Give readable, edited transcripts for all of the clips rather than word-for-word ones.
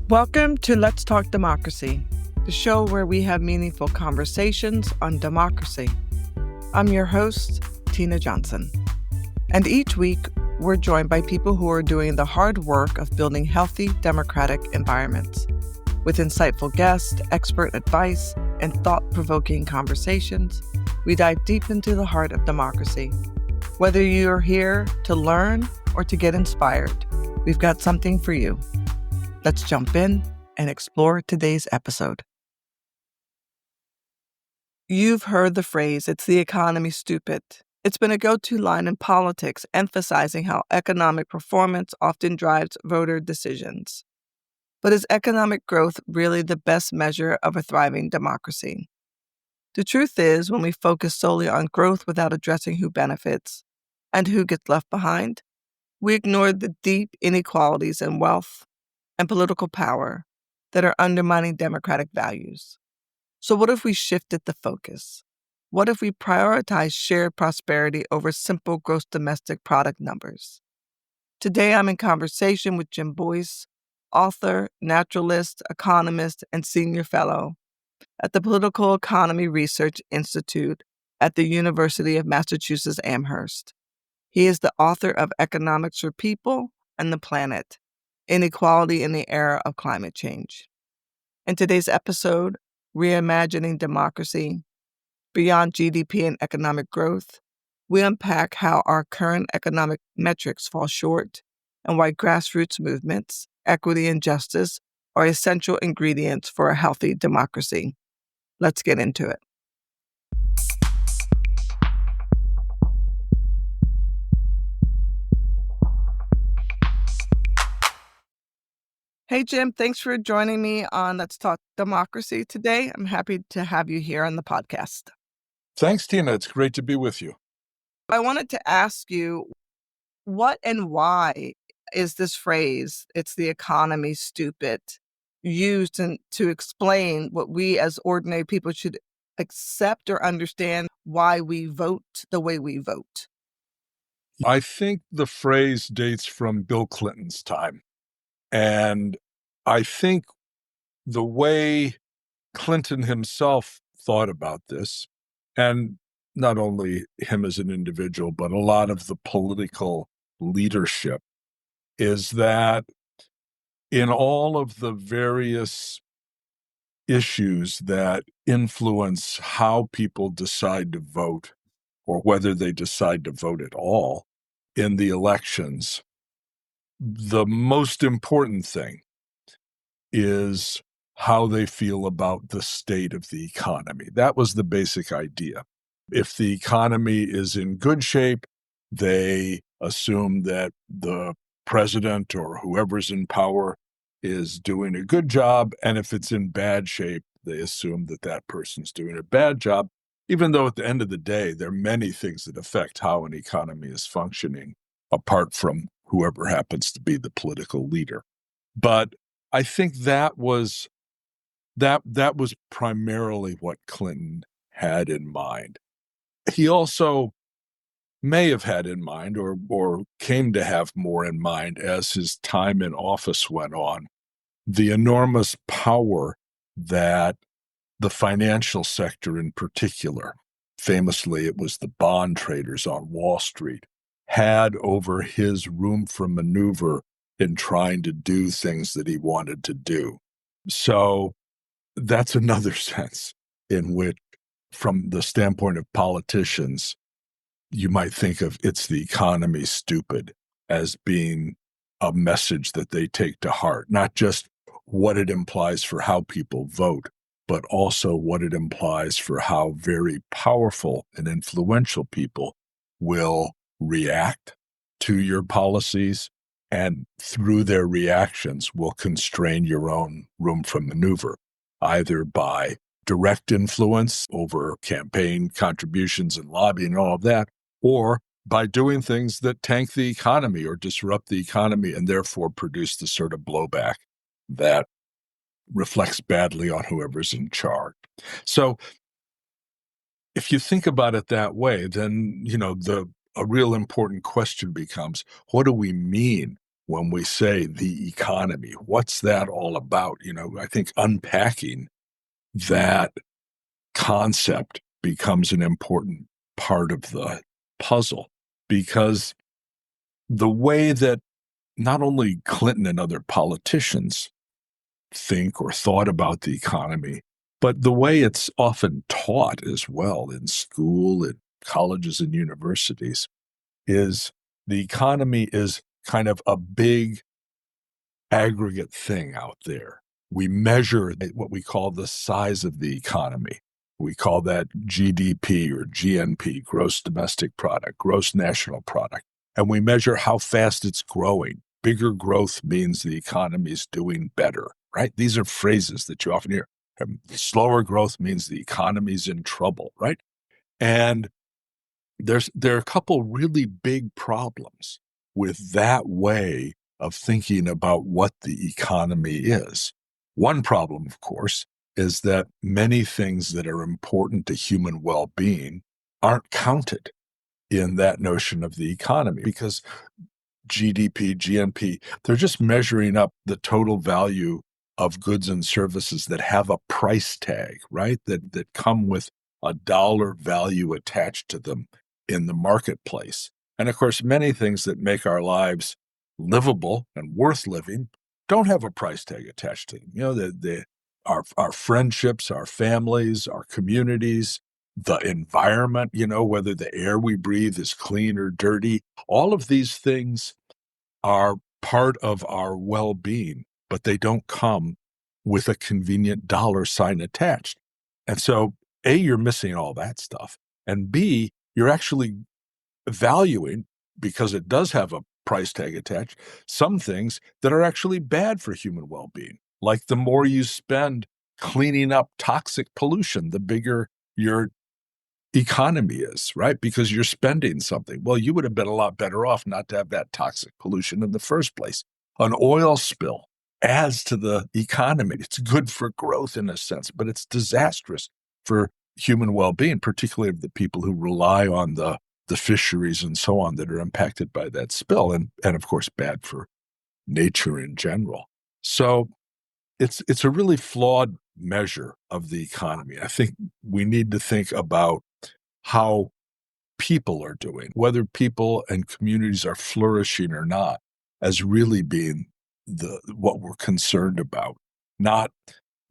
Welcome to Let's Talk Democracy, the show where we have meaningful conversations on democracy. I'm your host, Tina Johnson. And each week, we're joined by people who are doing the hard work of building healthy democratic environments. With insightful guests, expert advice, and thought-provoking conversations, we dive deep into the heart of democracy. Whether you're here to learn or to get inspired, we've got something for you. Let's jump in and explore today's episode. You've heard the phrase, "It's the economy, stupid." It's been a go-to line in politics, emphasizing how economic performance often drives voter decisions. But is economic growth really the best measure of a thriving democracy? The truth is, when we focus solely on growth without addressing who benefits and who gets left behind, we ignore the deep inequalities in wealth and political power that are undermining democratic values. So what if we shifted the focus? What if we prioritize shared prosperity over simple gross domestic product numbers? Today, I'm in conversation with Jim Boyce, author, naturalist, economist, and senior fellow at the Political Economy Research Institute at the University of Massachusetts Amherst. He is the author of Economics for People and the Planet: Inequality in the Era of Climate Change. In today's episode, Reimagining Democracy, Beyond GDP and Economic Growth, we unpack how our current economic metrics fall short and why grassroots movements, equity, and justice are essential ingredients for a healthy democracy. Let's get into it. Hey, Jim, thanks for joining me on Let's Talk Democracy today. I'm happy to have you here on the podcast. Thanks, Tina. It's great to be with you. I wanted to ask you, what and why is this phrase, "It's the economy, stupid," used to explain what we as ordinary people should accept or understand why we vote the way we vote? I think the phrase dates from Bill Clinton's time. And I think the way Clinton himself thought about this, and not only him as an individual, but a lot of the political leadership, is that in all of the various issues that influence how people decide to vote, or whether they decide to vote at all in the elections, the most important thing is how they feel about the state of the economy. That was the basic idea. If the economy is in good shape, they assume that the president or whoever's in power is doing a good job. And if it's in bad shape, they assume that that person's doing a bad job, even though at the end of the day, there are many things that affect how an economy is functioning, apart from whoever happens to be the political leader. But I think that was primarily what Clinton had in mind. He also may have had in mind, or came to have more in mind as his time in office went on, the enormous power that the financial sector in particular, famously it was the bond traders on Wall Street, had over his room for maneuver in trying to do things that he wanted to do. So that's another sense in which, from the standpoint of politicians, you might think of "it's the economy, stupid" as being a message that they take to heart, not just what it implies for how people vote, but also what it implies for how very powerful and influential people will react to your policies, and through their reactions will constrain your own room for maneuver, either by direct influence over campaign contributions and lobbying and all of that, or by doing things that tank the economy or disrupt the economy and therefore produce the sort of blowback that reflects badly on whoever's in charge. So if you think about it that way, then, a real important question becomes, what do we mean when we say the economy. What's that all about? I think unpacking that concept becomes an important part of the puzzle, because the way that not only Clinton and other politicians think or thought about the economy, but the way it's often taught as well in school, in colleges and universities, is the economy is kind of a big aggregate thing out there. We measure what we call the size of the economy. We call that GDP or GNP, gross domestic product, gross national product. And we measure how fast it's growing. Bigger growth means the economy is doing better, right? These are phrases that you often hear. Slower growth means the economy's in trouble, right? And there are a couple really big problems with that way of thinking about what the economy is. One problem, of course, is that many things that are important to human well-being aren't counted in that notion of the economy, because GDP, GNP, they're just measuring up the total value of goods and services that have a price tag, right? That come with a dollar value attached to them in the marketplace. And of course, many things that make our lives livable and worth living don't have a price tag attached to them. Our friendships, our families, our communities, the environment, whether the air we breathe is clean or dirty, all of these things are part of our well-being, but they don't come with a convenient dollar sign attached. And so, A, you're missing all that stuff. And B, you're actually valuing, because it does have a price tag attached, some things that are actually bad for human well-being. Like the more you spend cleaning up toxic pollution, the bigger your economy is, right? Because you're spending something. Well, you would have been a lot better off not to have that toxic pollution in the first place. An oil spill adds to the economy. It's good for growth in a sense, but it's disastrous for human well-being, particularly of the people who rely on the fisheries and so on that are impacted by that spill, and of course bad for nature in general. So it's a really flawed measure of the economy. I think we need to think about how people are doing, whether people and communities are flourishing or not, as really being what we're concerned about, not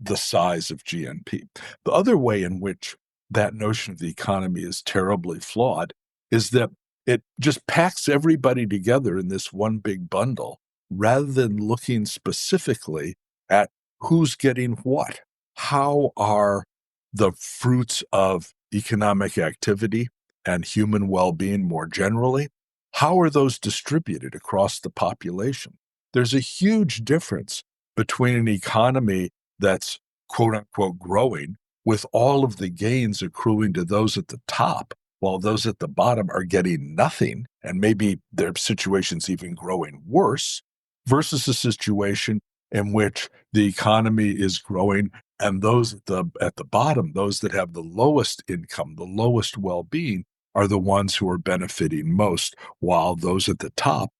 the size of GNP. The other way in which that notion of the economy is terribly flawed is that it just packs everybody together in this one big bundle rather than looking specifically at who's getting what. How are the fruits of economic activity and human well-being more generally, how are those distributed across the population? There's a huge difference between an economy that's quote unquote growing, with all of the gains accruing to those at the top, while those at the bottom are getting nothing, and maybe their situation's even growing worse, versus a situation in which the economy is growing and those at the bottom, those that have the lowest income, the lowest well-being, are the ones who are benefiting most, while those at the top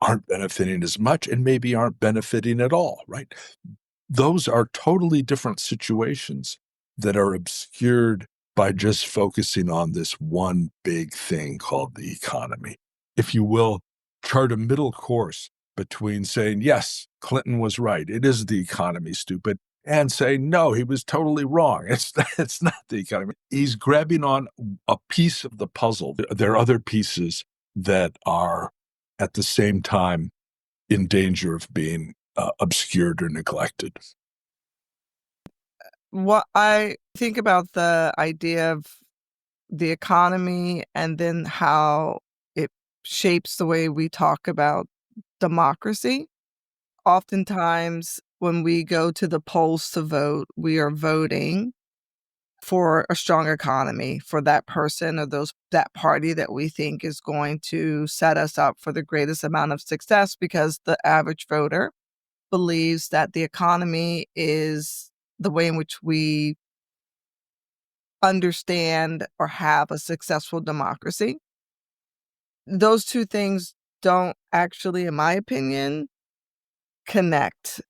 aren't benefiting as much and maybe aren't benefiting at all, right? Those are totally different situations that are obscured by just focusing on this one big thing called the economy. If you will, chart a middle course between saying, yes, Clinton was right, it is the economy, stupid, and saying, no, he was totally wrong. It's not the economy. He's grabbing on a piece of the puzzle. There are other pieces that are at the same time in danger of being obscured or neglected. What I think about the idea of the economy and then how it shapes the way we talk about democracy. Oftentimes, when we go to the polls to vote, we are voting for a strong economy for that person or that party that we think is going to set us up for the greatest amount of success, because the average voter believes that the economy is the way in which we understand or have a successful democracy. Those two things don't actually, in my opinion, connect.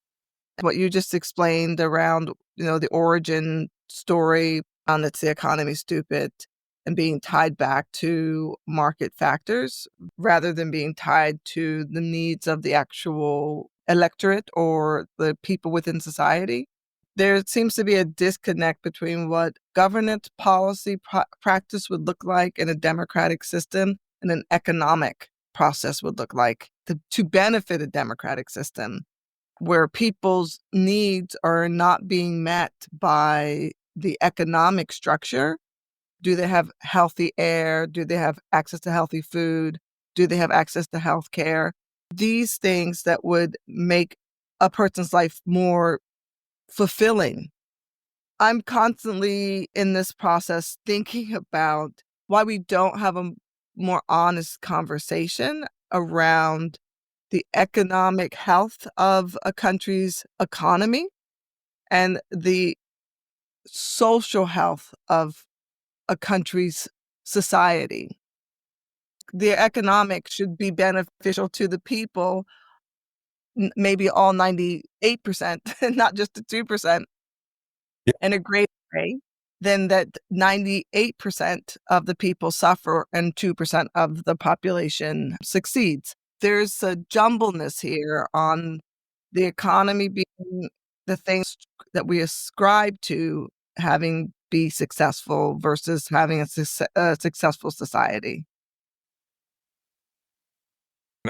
What you just explained around, the origin story on it's the economy stupid and being tied back to market factors rather than being tied to the needs of the actual electorate or the people within society. There seems to be a disconnect between what governance policy practice would look like in a democratic system and an economic process would look like to benefit a democratic system where people's needs are not being met by the economic structure. Do they have healthy air? Do they have access to healthy food? Do they have access to health care? These things that would make a person's life more fulfilling. I'm constantly in this process thinking about why we don't have a more honest conversation around the economic health of a country's economy and the social health of a country's society. The economic should be beneficial to the people, maybe all 98%, not just the 2%, Yeah. in a great way, than that 98% of the people suffer and 2% of the population succeeds. There's a jumbleness here on the economy being the things that we ascribe to having be successful versus having a successful society.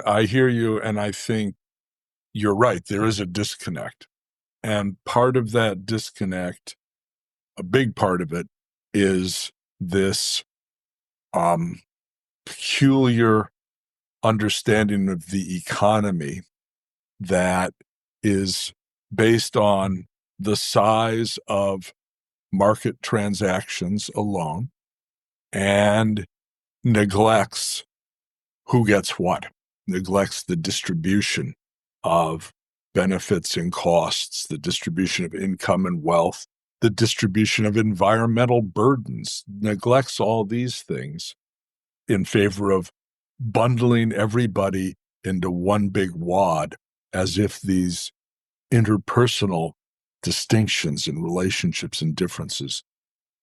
I hear you, and I think you're right. There is a disconnect. And part of that disconnect, a big part of it, is this peculiar understanding of the economy that is based on the size of market transactions alone and neglects who gets what, neglects the distribution of benefits and costs, the distribution of income and wealth, the distribution of environmental burdens, neglects all these things in favor of bundling everybody into one big wad as if these interpersonal distinctions and relationships and differences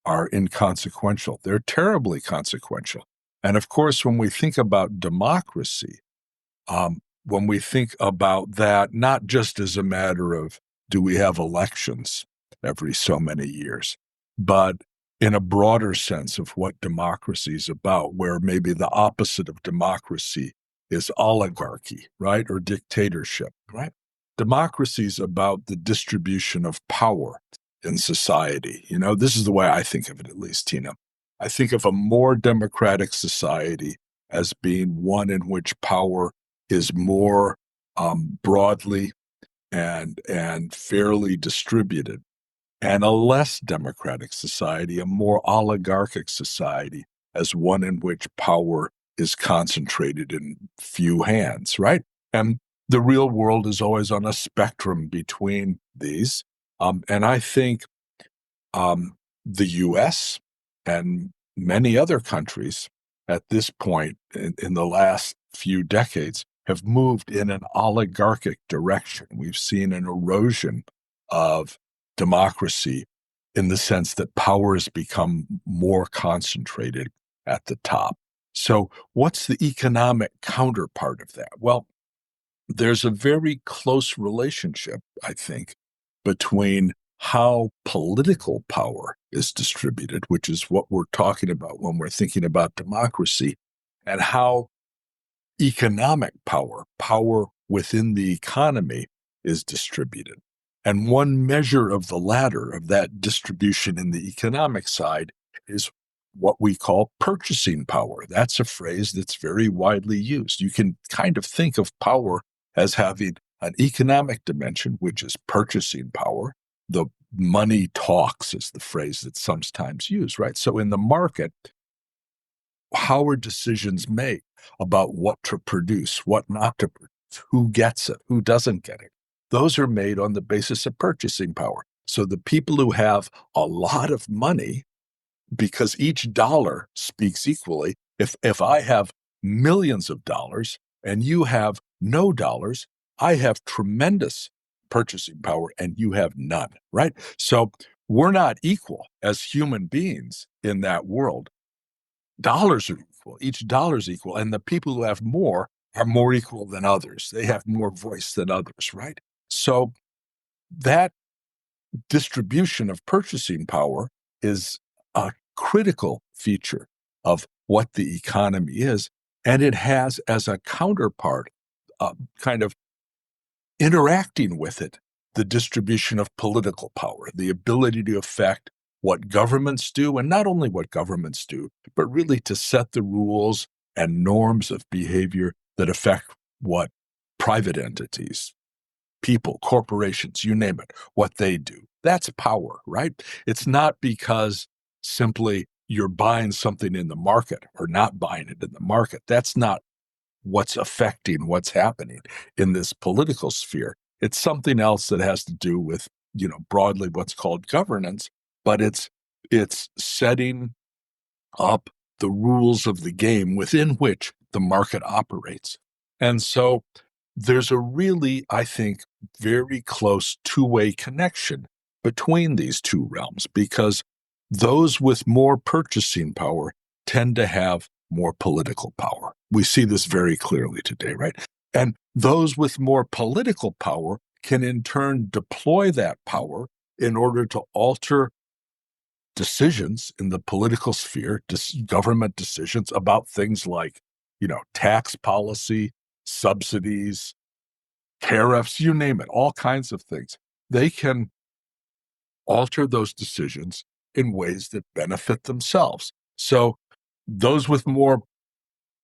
are inconsequential. They're terribly consequential. And of course, when we think about democracy, when we think about that, not just as a matter of do we have elections every so many years, but in a broader sense of what democracy is about, where maybe the opposite of democracy is oligarchy, right? Or dictatorship, right? Democracy is about the distribution of power in society. This is the way I think of it, at least, Tina. I think of a more democratic society as being one in which power is more broadly and fairly distributed, and a less democratic society, a more oligarchic society, as one in which power is concentrated in few hands, right? And the real world is always on a spectrum between these. And I think the US and many other countries at this point in the last few decades have moved in an oligarchic direction. We've seen an erosion of democracy in the sense that power has become more concentrated at the top. So, what's the economic counterpart of that? Well, there's a very close relationship, I think, between how political power is distributed, which is what we're talking about when we're thinking about democracy, and how economic power, power within the economy, is distributed. And one measure of the latter, of that distribution in the economic side, is what we call purchasing power. That's a phrase that's very widely used. You can kind of think of power as having an economic dimension, which is purchasing power. The money talks is the phrase that's sometimes used, right? So in the market, how are decisions made about what to produce, what not to produce, who gets it, who doesn't get it? Those are made on the basis of purchasing power. So the people who have a lot of money, because each dollar speaks equally, if I have millions of dollars, and you have no dollars. I have tremendous purchasing power and you have none, right? So we're not equal as human beings in that world. Dollars are equal. Each dollar is equal. And the people who have more are more equal than others. They have more voice than others, right? So that distribution of purchasing power is a critical feature of what the economy is. And it has as a counterpart, kind of interacting with it, the distribution of political power, the ability to affect what governments do, and not only what governments do, but really to set the rules and norms of behavior that affect what private entities, people, corporations, you name it, what they do. That's power, right? It's not because simply you're buying something in the market or not buying it in the market. That's not what's affecting what's happening in this political sphere. It's something else that has to do with, broadly what's called governance, but it's setting up the rules of the game within which the market operates. And so there's a really, I think, very close two-way connection between these two realms, because those with more purchasing power tend to have more political power. We see this very clearly today, right? And those with more political power can in turn deploy that power in order to alter decisions in the political sphere, government decisions about things like, tax policy, subsidies, tariffs, you name it, all kinds of things. They can alter those decisions in ways that benefit themselves. So those with more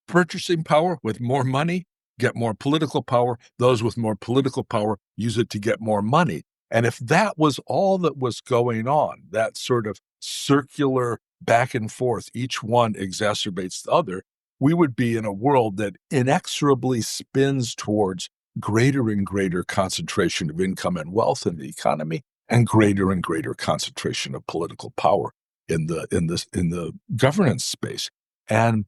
purchasing power, with more money, get more political power. Those with more political power use it to get more money. And if that was all that was going on, that sort of circular back and forth, each one exacerbates the other, we would be in a world that inexorably spins towards greater and greater concentration of income and wealth in the economy, and greater concentration of political power in the governance space. And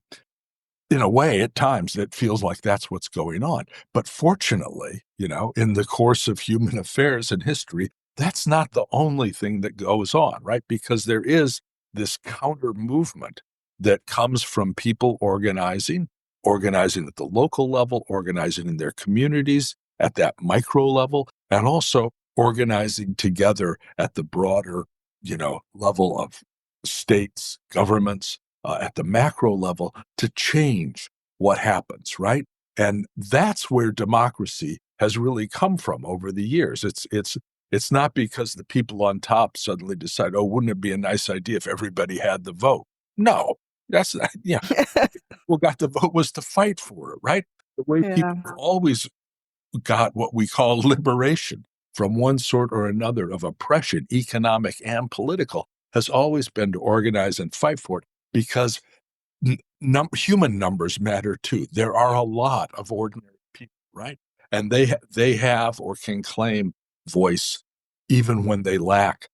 in a way, at times, it feels like that's what's going on. But fortunately, in the course of human affairs and history, that's not the only thing that goes on, right? Because there is this counter movement that comes from people organizing at the local level, organizing in their communities at that micro level, and also organizing together at the broader, level of states, governments, at the macro level to change what happens, right? And that's where democracy has really come from over the years. It's not because the people on top suddenly decide, oh, wouldn't it be a nice idea if everybody had the vote? No, that's not, who got the vote was to fight for it, right? The way Yeah. people always got what we call liberation from one sort or another of oppression, economic and political, has always been to organize and fight for it, because human numbers matter too. There are a lot of ordinary people, right? And they have or can claim voice even when they lack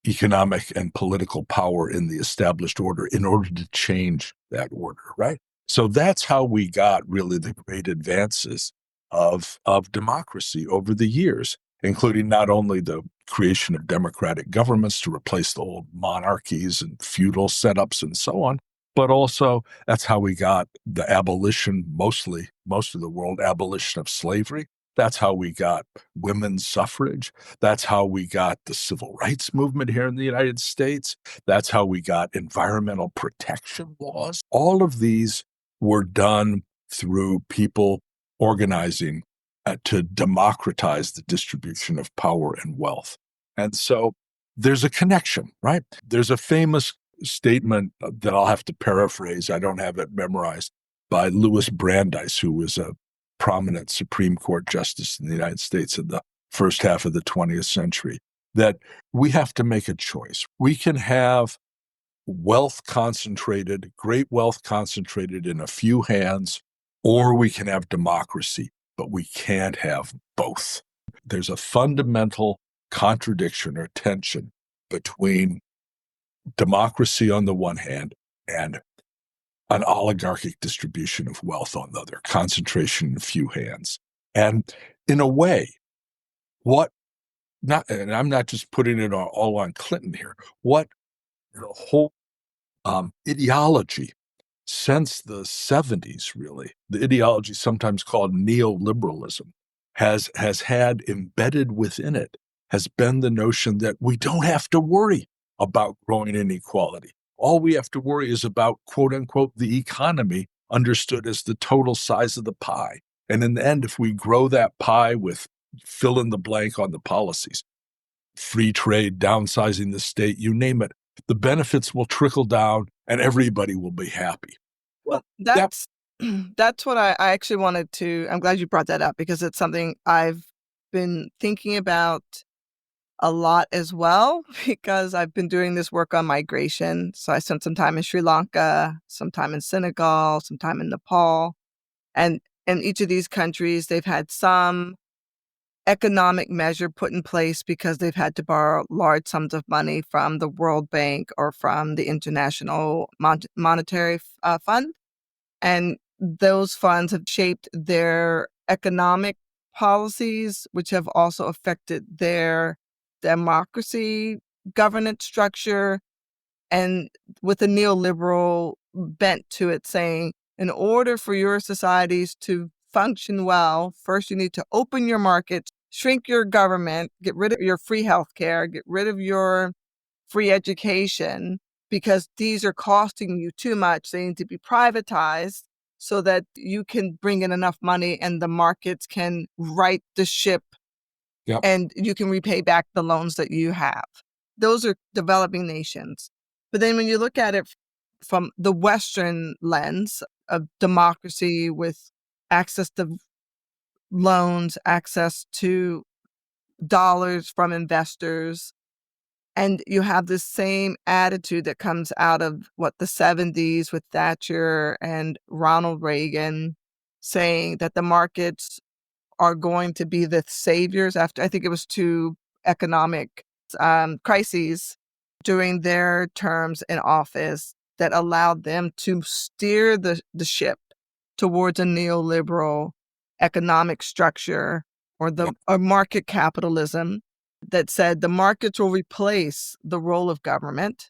economic and political power in the established order in order to change that order, right? So that's how we got really the great advances of democracy over the years, including not only the creation of democratic governments to replace the old monarchies and feudal setups and so on, but also that's how we got the abolition, most of the world, abolition of slavery. That's how we got women's suffrage. That's how we got the civil rights movement here in the United States. That's how we got environmental protection laws. All of these were done through people organizing to democratize the distribution of power and wealth. And so there's a connection, right? There's a famous statement that I'll have to paraphrase. I don't have it memorized, by Louis Brandeis, who was a prominent Supreme Court justice in the United States in the first half of the 20th century, that we have to make a choice. We can have great wealth concentrated in a few hands, or we can have democracy, but we can't have both. There's a fundamental contradiction or tension between democracy on the one hand and an oligarchic distribution of wealth on the other, concentration in a few hands. And in a way, what not, and I'm not just putting it all on Clinton here, what the whole ideology since the 70s, really, the ideology sometimes called neoliberalism, has had embedded within it has been the notion that we don't have to worry about growing inequality. All we have to worry is about, quote unquote, the economy, understood as the total size of the pie. And in the end, if we grow that pie with fill in the blank on the policies, free trade, downsizing the state, you name it, the benefits will trickle down and everybody will be happy. Well, That, that's what I actually wanted to. I'm glad you brought that up because it's something I've been thinking about a lot as well, because I've been doing this work on migration. So I spent some time in Sri Lanka, some time in Senegal, some time in Nepal. And in each of these countries, they've had some economic measure put in place because they've had to borrow large sums of money from the World Bank or from the International Monetary Fund. And those funds have shaped their economic policies, which have also affected their democracy governance structure, and with a neoliberal bent to it, saying, in order for your societies to function well, first you need to open your markets, shrink your government, get rid of your free healthcare, get rid of your free education, because these are costing you too much. They need to be privatized so that you can bring in enough money and the markets can right the ship yeah, and you can repay back the loans that you have. Those are developing nations. But then when you look at it from the Western lens of democracy with access to loans, access to dollars from investors, and you have this same attitude that comes out of the 70s with Thatcher and Ronald Reagan, saying that the markets are going to be the saviors after, I think it was two economic crises during their terms in office that allowed them to steer the ship towards a neoliberal economic structure yeah, or market capitalism that said the markets will replace the role of government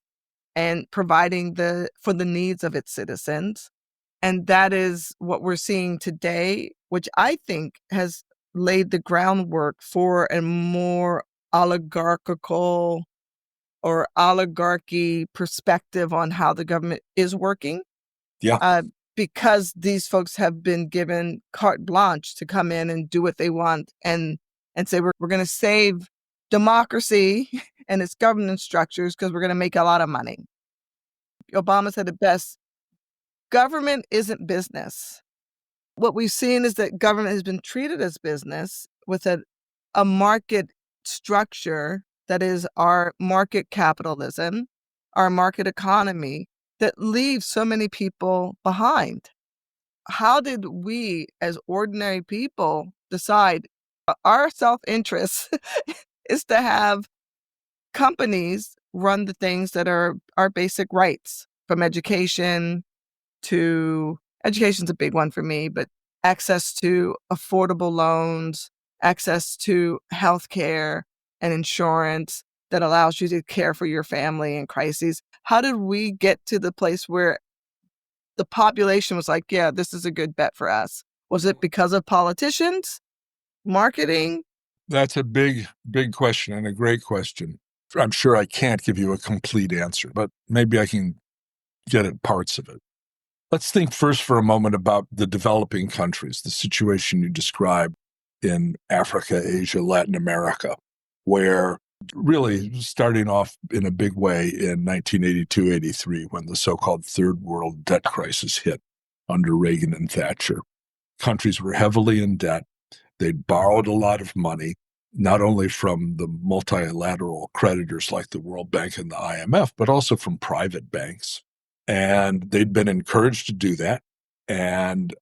and providing for the needs of its citizens. And that is what we're seeing today, which I think has laid the groundwork for a more oligarchical or oligarchy perspective on how the government is working, yeah. uh, because these folks have been given carte blanche to come in and do what they want and say, we're going to save democracy and its governance structures because we're going to make a lot of money. Obama said it best, government isn't business. What we've seen is that government has been treated as business with a market structure that is our market capitalism, our market economy, that leaves so many people behind. How did we as ordinary people decide our self-interest is to have companies run the things that are our basic rights, from education to education's a big one for me, but access to affordable loans, access to healthcare and insurance that allows you to care for your family in crises. How did we get to the place where the population was like, yeah, this is a good bet for us? Was it because of politicians, marketing? That's a big, big question and a great question. I'm sure I can't give you a complete answer, but maybe I can get at parts of it. Let's think first for a moment about the developing countries, the situation you described in Africa, Asia, Latin America, where really starting off in a big way in 1982-83, when the so-called third world debt crisis hit under Reagan and Thatcher. Countries were heavily in debt. They'd borrowed a lot of money, not only from the multilateral creditors like the World Bank and the IMF, but also from private banks. And they'd been encouraged to do that. And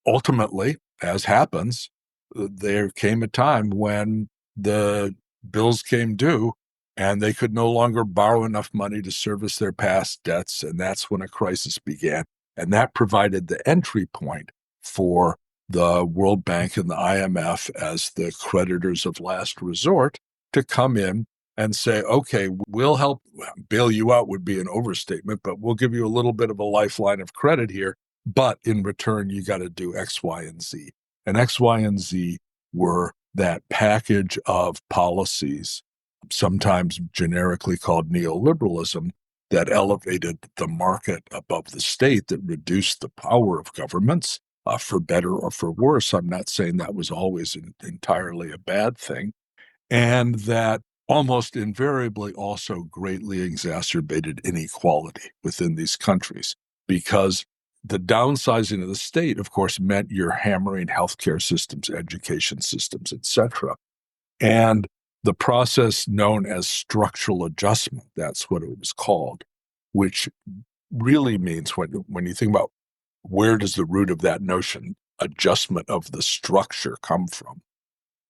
ultimately, as happens, there came a time when the bills came due and they could no longer borrow enough money to service their past debts. And that's when a crisis began. And that provided the entry point for the World Bank and the IMF as the creditors of last resort to come in and say, okay, we'll help bail you out would be an overstatement, but we'll give you a little bit of a lifeline of credit here. But in return, you got to do X, Y, and Z. And X, Y, and Z were that package of policies, sometimes generically called neoliberalism, that elevated the market above the state, that reduced the power of governments, for better or for worse. I'm not saying that was always entirely a bad thing. And that almost invariably also greatly exacerbated inequality within these countries, because the downsizing of the state, of course, meant you're hammering healthcare systems, education systems, etc. And the process known as structural adjustment, that's what it was called, which really means when you think about where does the root of that notion, adjustment of the structure, come from?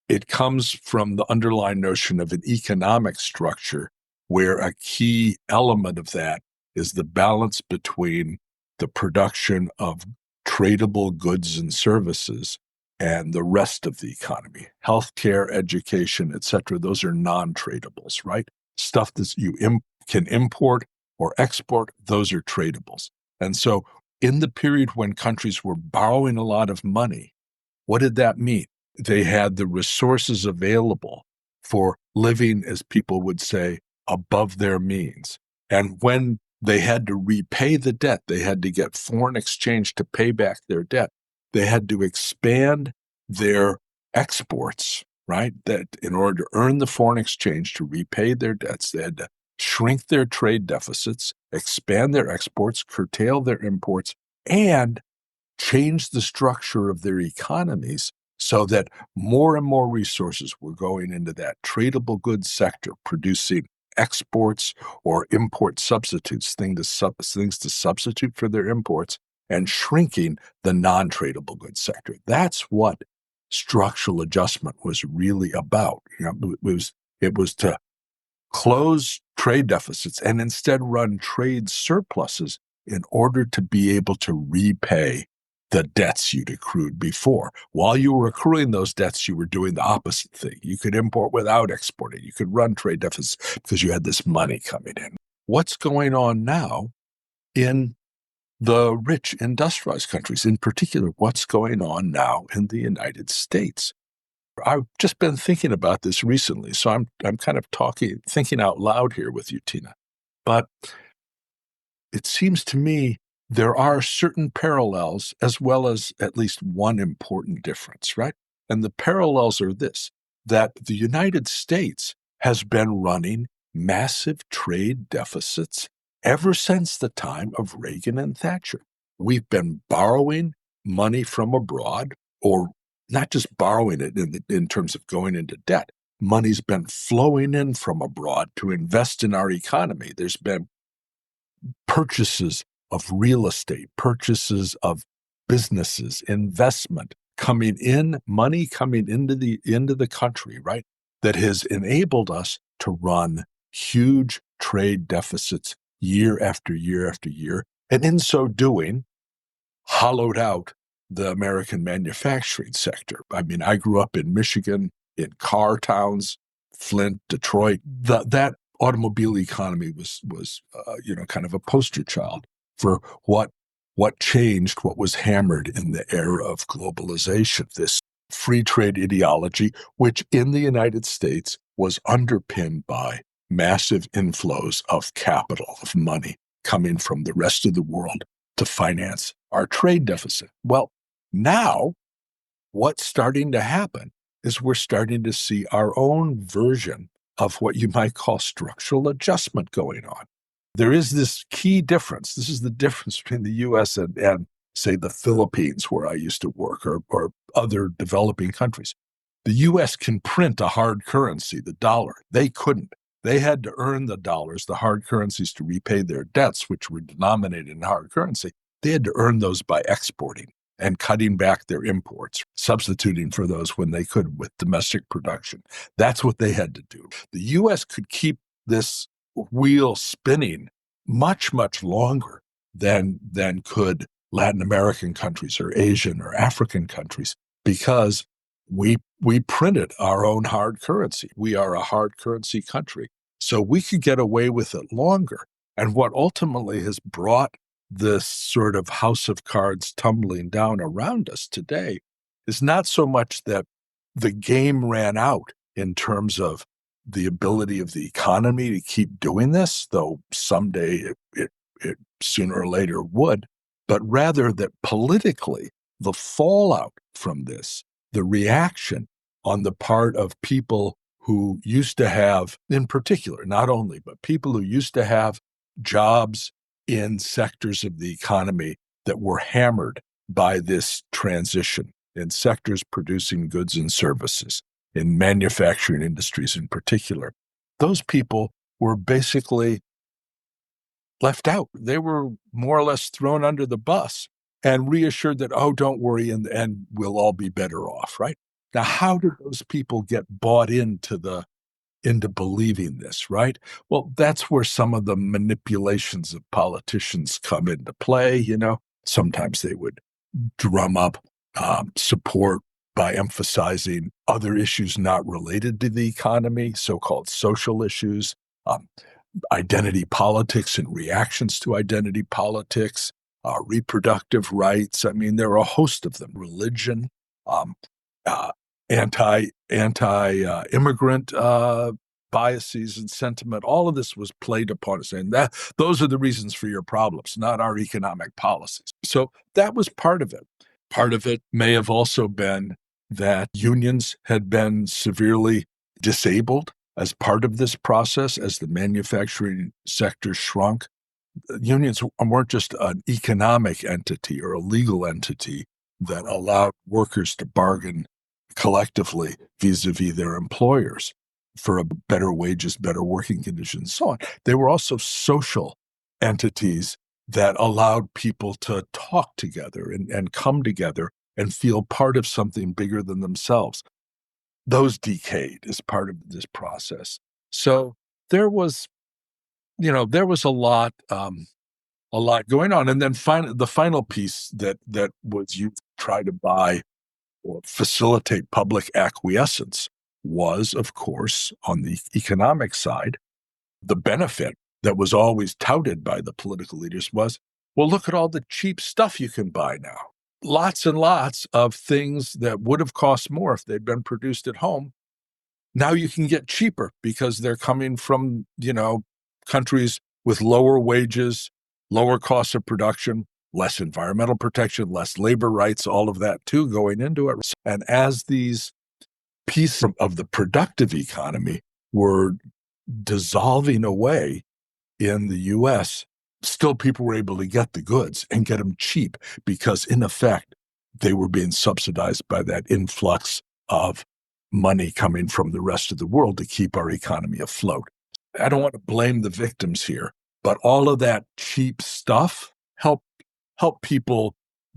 It comes from the underlying notion of an economic structure where a key element of that is the balance between the production of tradable goods and services and the rest of the economy. Healthcare, education, etc. Those are non-tradables, right? Stuff that you can import or export, those are tradables. And so in the period when countries were borrowing a lot of money, what did that mean? They had the resources available for living, as people would say, above their means. And when they had to repay the debt, they had to get foreign exchange to pay back their debt. They had to expand their exports, right? That in order to earn the foreign exchange to repay their debts, they had to shrink their trade deficits, expand their exports, curtail their imports, and change the structure of their economies so that more and more resources were going into that tradable goods sector, producing exports or import substitutes, things to substitute for their imports, and shrinking the non-tradable goods sector. That's what structural adjustment was really about. It was to close trade deficits and instead run trade surpluses in order to be able to repay the debts you'd accrued before. While you were accruing those debts, you were doing the opposite thing. You could import without exporting. You could run trade deficits because you had this money coming in. What's going on now in the rich industrialized countries? In particular, what's going on now in the United States? I've just been thinking about this recently, so I'm kind of thinking out loud here with you, Tina. But it seems to me there are certain parallels as well as at least one important difference, right? And the parallels are this, that the United States has been running massive trade deficits ever since the time of Reagan and Thatcher. We've been borrowing money from abroad, or not just borrowing it in terms of going into debt. Money's been flowing in from abroad to invest in our economy. There's been purchases of real estate, purchases of businesses, investment coming in, money coming into the country, right? That has enabled us to run huge trade deficits year after year after year. And in so doing, hollowed out the American manufacturing sector. I mean, I grew up in Michigan, in car towns, Flint, Detroit. That automobile economy was kind of a poster child for what changed, what was hammered in the era of globalization. This free trade ideology, which in the United States was underpinned by massive inflows of capital, of money coming from the rest of the world to finance our trade deficit. Well, now what's starting to happen is we're starting to see our own version of what you might call structural adjustment going on. There is this key difference. This is the difference between the U.S. and say, the Philippines, where I used to work, or other developing countries. The U.S. can print a hard currency, the dollar. They couldn't. They had to earn the dollars, the hard currencies, to repay their debts, which were denominated in hard currency. They had to earn those by exporting and cutting back their imports, substituting for those when they could with domestic production. That's what they had to do. The U.S. could keep this wheel spinning much, much longer than could Latin American countries or Asian or African countries because we printed our own hard currency. We are a hard currency country. So we could get away with it longer. And what ultimately has brought this sort of house of cards tumbling down around us today is not so much that the game ran out in terms of the ability of the economy to keep doing this, though someday it sooner or later would, but rather that politically, the fallout from this, the reaction on the part of people who used to have, in particular, not only, but people who used to have jobs in sectors of the economy that were hammered by this transition, in sectors producing goods and services, in manufacturing industries in particular. Those people were basically left out. They were more or less thrown under the bus and reassured that, oh, don't worry, in the end, we'll all be better off, right? Now, how did those people get bought into believing this, right? Well, that's where some of the manipulations of politicians come into play. Sometimes they would drum up support by emphasizing other issues not related to the economy, so-called social issues, um, identity politics and reactions to identity politics, reproductive rights. I mean, there are a host of them. Religion, um, uh, anti-immigrant biases and sentiment. All of this was played upon us, and that those are the reasons for your problems, not our economic policies. So that was part of it. Part of it may have also been that unions had been severely disabled as part of this process, as the manufacturing sector shrunk. Unions weren't just an economic entity or a legal entity that allowed workers to bargain collectively vis-a-vis their employers for better wages, better working conditions, so on. They were also social entities that allowed people to talk together and come together and feel part of something bigger than themselves. Those decayed as part of this process. So there was, there was a lot going on. And then the final piece that was you try to buy or facilitate public acquiescence was, of course, on the economic side, the benefit that was always touted by the political leaders was, well, look at all the cheap stuff you can buy now. Lots and lots of things that would have cost more if they'd been produced at home. Now you can get cheaper because they're coming from, countries with lower wages, lower costs of production, less environmental protection, less labor rights, all of that too going into it. And as these pieces of the productive economy were dissolving away in the US, still people were able to get the goods and get them cheap because, in effect, they were being subsidized by that influx of money coming from the rest of the world to keep our economy afloat. I don't want to blame the victims here, but all of that cheap stuff helped people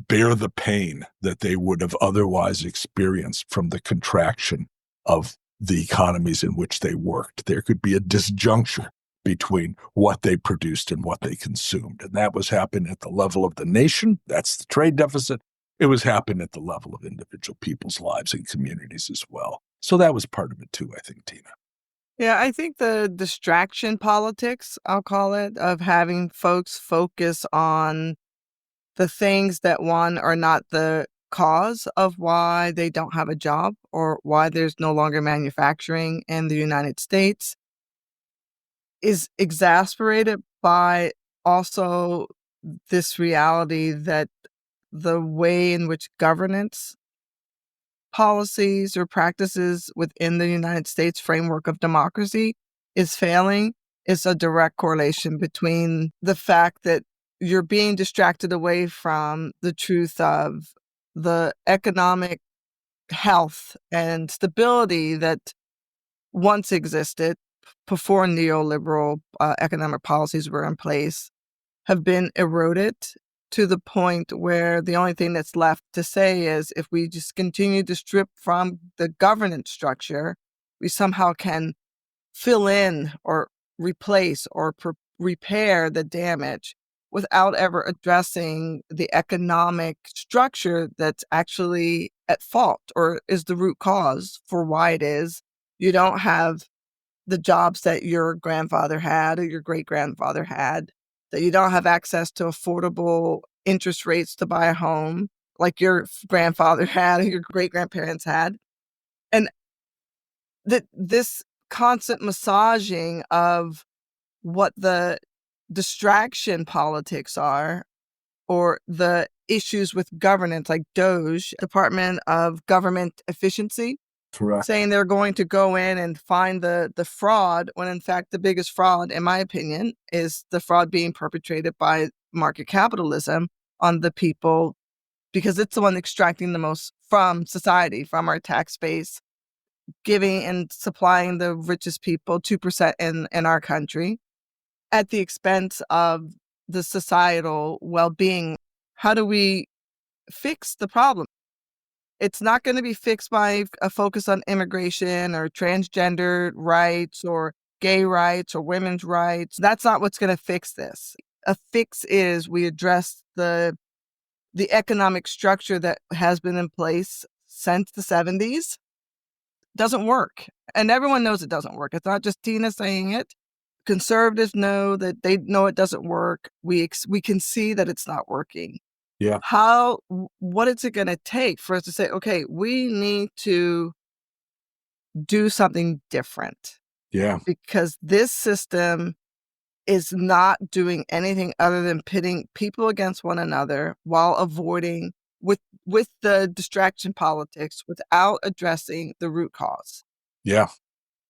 bear the pain that they would have otherwise experienced from the contraction of the economies in which they worked. There could be a disjuncture between what they produced and what they consumed. And that was happening at the level of the nation. That's the trade deficit. It was happening at the level of individual people's lives and communities as well. So that was part of it too, I think, Tina. Yeah, I think the distraction politics, I'll call it, of having folks focus on the things that, one, are not the cause of why they don't have a job or why there's no longer manufacturing in the United States, is exasperated by also this reality that the way in which governance policies or practices within the United States framework of democracy is failing. Is a direct correlation between the fact that you're being distracted away from the truth of the economic health and stability that once existed before neoliberal economic policies were in place, have been eroded to the point where the only thing that's left to say is, if we just continue to strip from the governance structure, we somehow can fill in or replace or repair the damage without ever addressing the economic structure that's actually at fault or is the root cause for why it is. You don't have the jobs that your grandfather had or your great-grandfather had, that you don't have access to affordable interest rates to buy a home like your grandfather had or your great-grandparents had. And that this constant massaging of what the distraction politics are or the issues with governance like DOGE, Department of Government Efficiency, Correct. saying they're going to go in and find the fraud when in fact the biggest fraud, in my opinion, is the fraud being perpetrated by market capitalism on the people because it's the one extracting the most from society, from our tax base, giving and supplying the richest people 2% in our country at the expense of the societal well-being. How do we fix the problem? It's not going to be fixed by a focus on immigration or transgender rights or gay rights or women's rights. That's not what's going to fix this. A fix is we address the economic structure that has been in place since the 70s. Doesn't work. And everyone knows it doesn't work. It's not just Tina saying it. Conservatives know that they know it doesn't work. We can see that it's not working. Yeah. What is it going to take for us to say, okay, we need to do something different? Yeah. Because this system is not doing anything other than pitting people against one another while avoiding with the distraction politics without addressing the root cause. Yeah.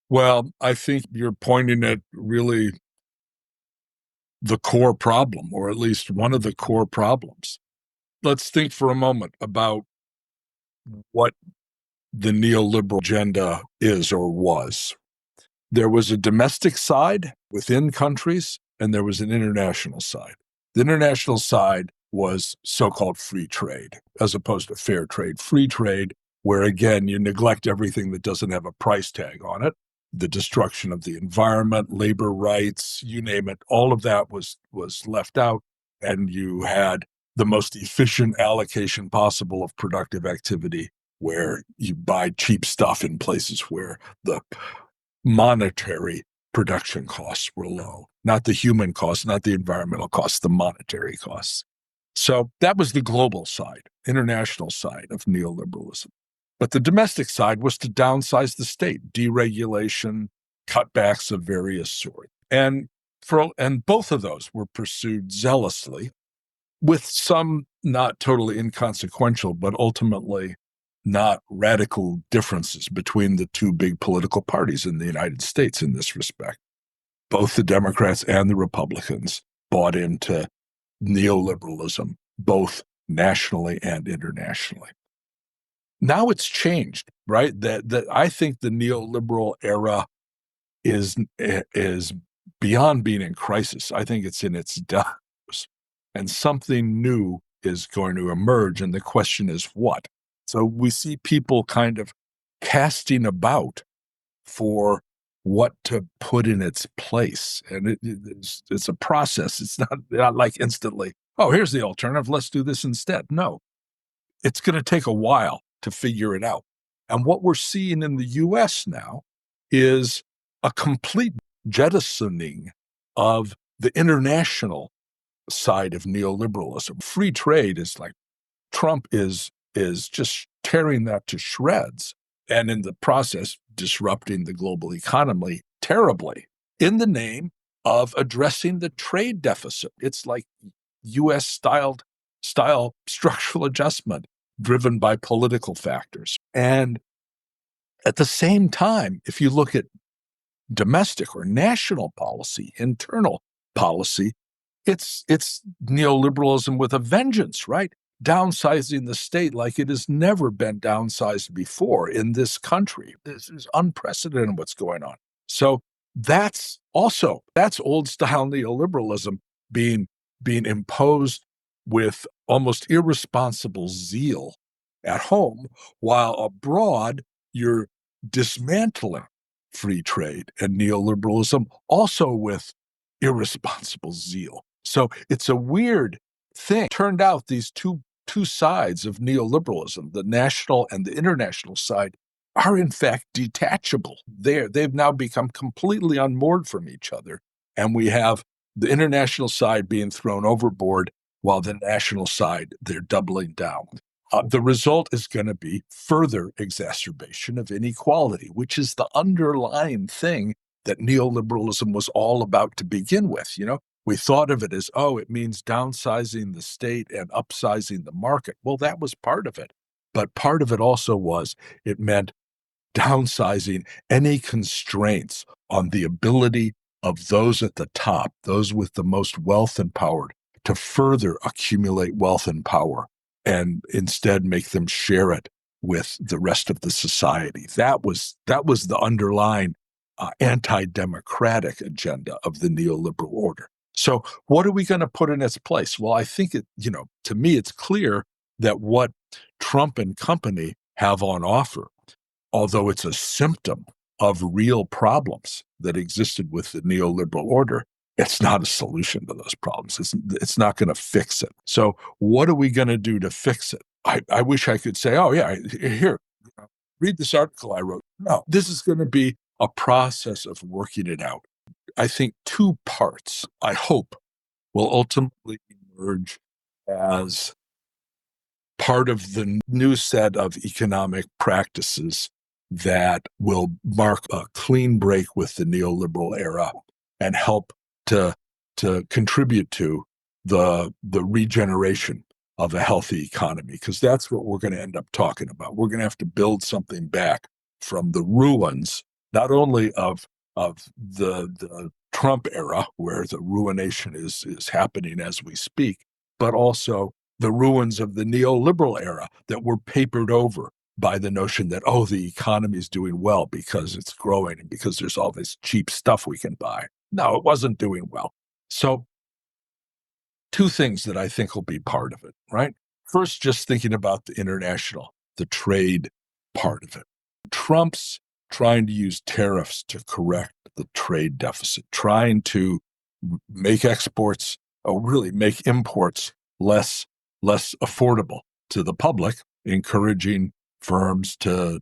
Well, I think you're pointing at really the core problem, or at least one of the core problems. Let's think for a moment about what the neoliberal agenda is or was. There was a domestic side within countries, and there was an international side. The international side was so-called free trade, as opposed to fair trade. Free trade, where again, you neglect everything that doesn't have a price tag on it. The destruction of the environment, labor rights, you name it, all of that was left out. And you had the most efficient allocation possible of productive activity, where you buy cheap stuff in places where the monetary production costs were low, not the human costs, not the environmental costs, the monetary costs. So that was the global side, international side of neoliberalism. But the domestic side was to downsize the state, deregulation, cutbacks of various sorts. And both of those were pursued zealously, with some not totally inconsequential, but ultimately not radical differences between the two big political parties in the United States in this respect. Both the Democrats and the Republicans bought into neoliberalism, both nationally and internationally. Now it's changed, right? That I think the neoliberal era is beyond being in crisis. I think it's in its depths, and something new is going to emerge. And the question is what? So we see people kind of casting about for what to put in its place. And it's a process. It's not like instantly, oh, here's the alternative, let's do this instead. No, it's going to take a while to figure it out. And what we're seeing in the US now is a complete jettisoning of the international side of neoliberalism. Free trade is like Trump is just tearing that to shreds, and in the process disrupting the global economy terribly in the name of addressing the trade deficit. It's like US style structural adjustment driven by political factors. And at the same time, if you look at domestic or national policy, internal policy, it's neoliberalism with a vengeance, right? Downsizing the state like it has never been downsized before in this country. This is unprecedented what's going on. So that's old style neoliberalism being imposed with almost irresponsible zeal at home, while abroad you're dismantling free trade and neoliberalism also with irresponsible zeal. So it's a weird thing. Turned out these two sides of neoliberalism, the national and the international side, are in fact detachable. They've now become completely unmoored from each other. And we have the international side being thrown overboard while the national side, they're doubling down. The result is going to be further exacerbation of inequality, which is the underlying thing that neoliberalism was all about to begin with. We thought of it as, oh, it means downsizing the state and upsizing the market. Well, that was part of it. But part of it also was it meant downsizing any constraints on the ability of those at the top, those with the most wealth and power, to further accumulate wealth and power and instead make them share it with the rest of the society. That was the underlying anti-democratic agenda of the neoliberal order. So what are we going to put in its place? Well, I think to me, it's clear that what Trump and company have on offer, although it's a symptom of real problems that existed with the neoliberal order, it's not a solution to those problems. It's not going to fix it. So what are we going to do to fix it? I wish I could say, oh, yeah, here, read this article I wrote. No, this is going to be a process of working it out. I think two parts, I hope, will ultimately emerge as part of the new set of economic practices that will mark a clean break with the neoliberal era and help to contribute to the regeneration of a healthy economy, because that's what we're going to end up talking about. We're going to have to build something back from the ruins, not only of the Trump era, where the ruination is happening as we speak, but also the ruins of the neoliberal era that were papered over by the notion that, oh, the economy is doing well because it's growing and because there's all this cheap stuff we can buy. No, it wasn't doing well. So two things that I think will be part of it, right? First, just thinking about the trade part of it. Trump's trying to use tariffs to correct the trade deficit, trying to make exports, or really make imports less affordable to the public, encouraging firms to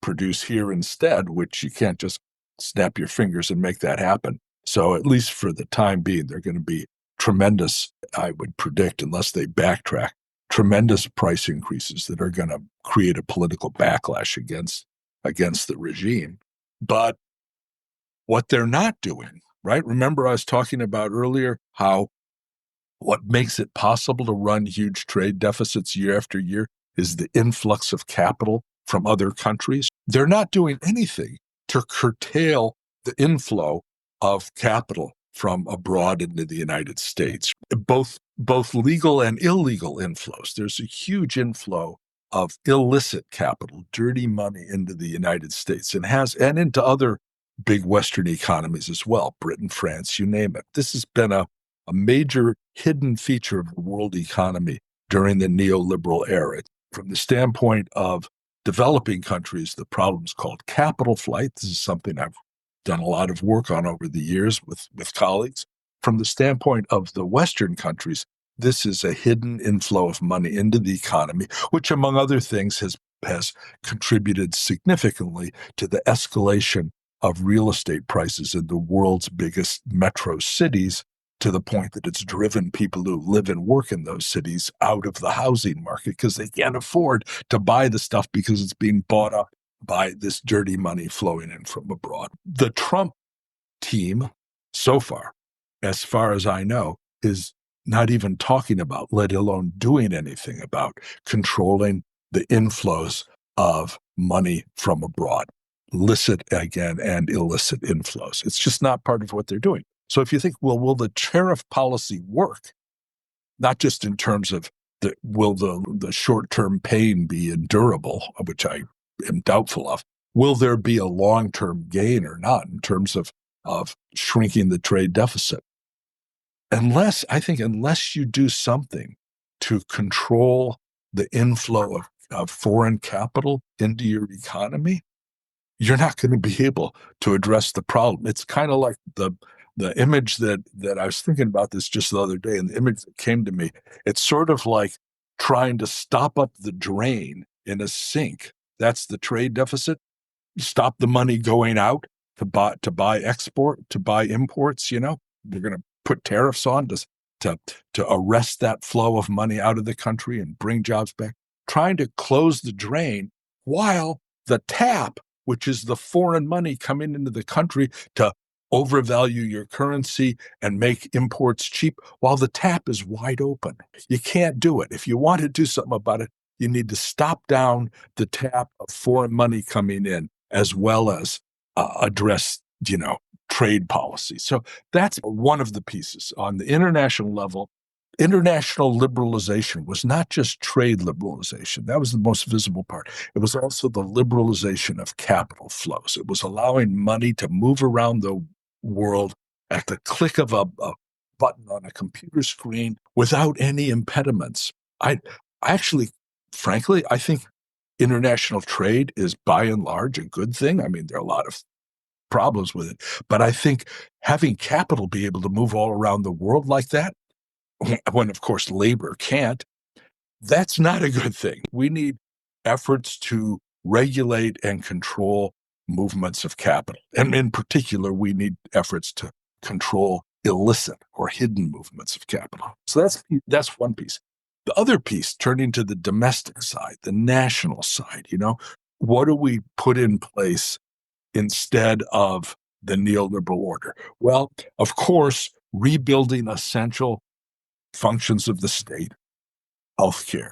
produce here instead, which you can't just snap your fingers and make that happen. So at least for the time being, they're going to be tremendous, I would predict, unless they backtrack, tremendous price increases that are going to create a political backlash against the regime. But what they're not doing, right? Remember I was talking about earlier how what makes it possible to run huge trade deficits year after year is the influx of capital from other countries. They're not doing anything to curtail the inflow of capital from abroad into the United States, both legal and illegal inflows. There's a huge inflow of illicit capital, dirty money into the United States and into other big Western economies as well, Britain, France, you name it. This has been a major hidden feature of the world economy during the neoliberal era. From the standpoint of developing countries, the problem is called capital flight. This is something I've done a lot of work on over the years with colleagues. From the standpoint of the Western countries, this is a hidden inflow of money into the economy, which, among other things, has contributed significantly to the escalation of real estate prices in the world's biggest metro cities, to the point that it's driven people who live and work in those cities out of the housing market because they can't afford to buy the stuff because it's being bought up by this dirty money flowing in from abroad. The Trump team, so far as I know, is not even talking about, let alone doing anything about, controlling the inflows of money from abroad, licit again and illicit inflows. It's just not part of what they're doing. So if you think, well, will the tariff policy work? Not just in terms of will the short-term pain be endurable, which I am doubtful of. Will there be a long-term gain or not in terms of shrinking the trade deficit? Unless you do something to control the inflow of foreign capital into your economy, you're not going to be able to address the problem. It's kind of like the the image that I was thinking about this just the other day, and the image that came to me, it's sort of like trying to stop up the drain in a sink. That's the trade deficit. Stop the money going out to buy imports. We're going to put tariffs on to arrest that flow of money out of the country and bring jobs back. Trying to close the drain while the tap, which is the foreign money coming into the country to overvalue your currency and make imports cheap, while the tap is wide open. You can't do it. If you want to do something about it, you need to stop down the tap of foreign money coming in, as well as address, trade policy. So that's one of the pieces. On the international level, international liberalization was not just trade liberalization. That was the most visible part. It was also the liberalization of capital flows. It was allowing money to move around the world at the click of a button on a computer screen without any impediments. I actually, frankly, I think international trade is by and large a good thing. I mean, there are a lot of problems with it, but I think having capital be able to move all around the world like that, when of course labor can't, that's not a good thing. We need efforts to regulate and control movements of capital. And in particular, we need efforts to control illicit or hidden movements of capital. So that's one piece. The other piece, turning to the domestic side, the national side, what do we put in place instead of the neoliberal order? Well, of course, rebuilding essential functions of the state, healthcare,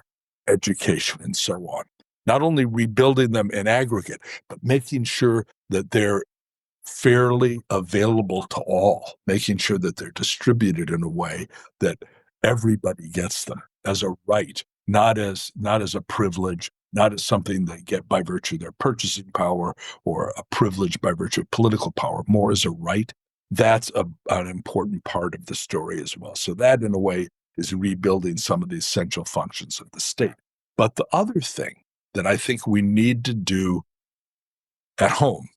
education, and so on. Not only rebuilding them in aggregate, but making sure that they're fairly available to all, making sure that they're distributed in a way that everybody gets them as a right, not as a privilege, not as something they get by virtue of their purchasing power or a privilege by virtue of political power, more as a right. That's an important part of the story as well. So that, in a way, is rebuilding some of the essential functions of the state. But the other thing that I think we need to do at home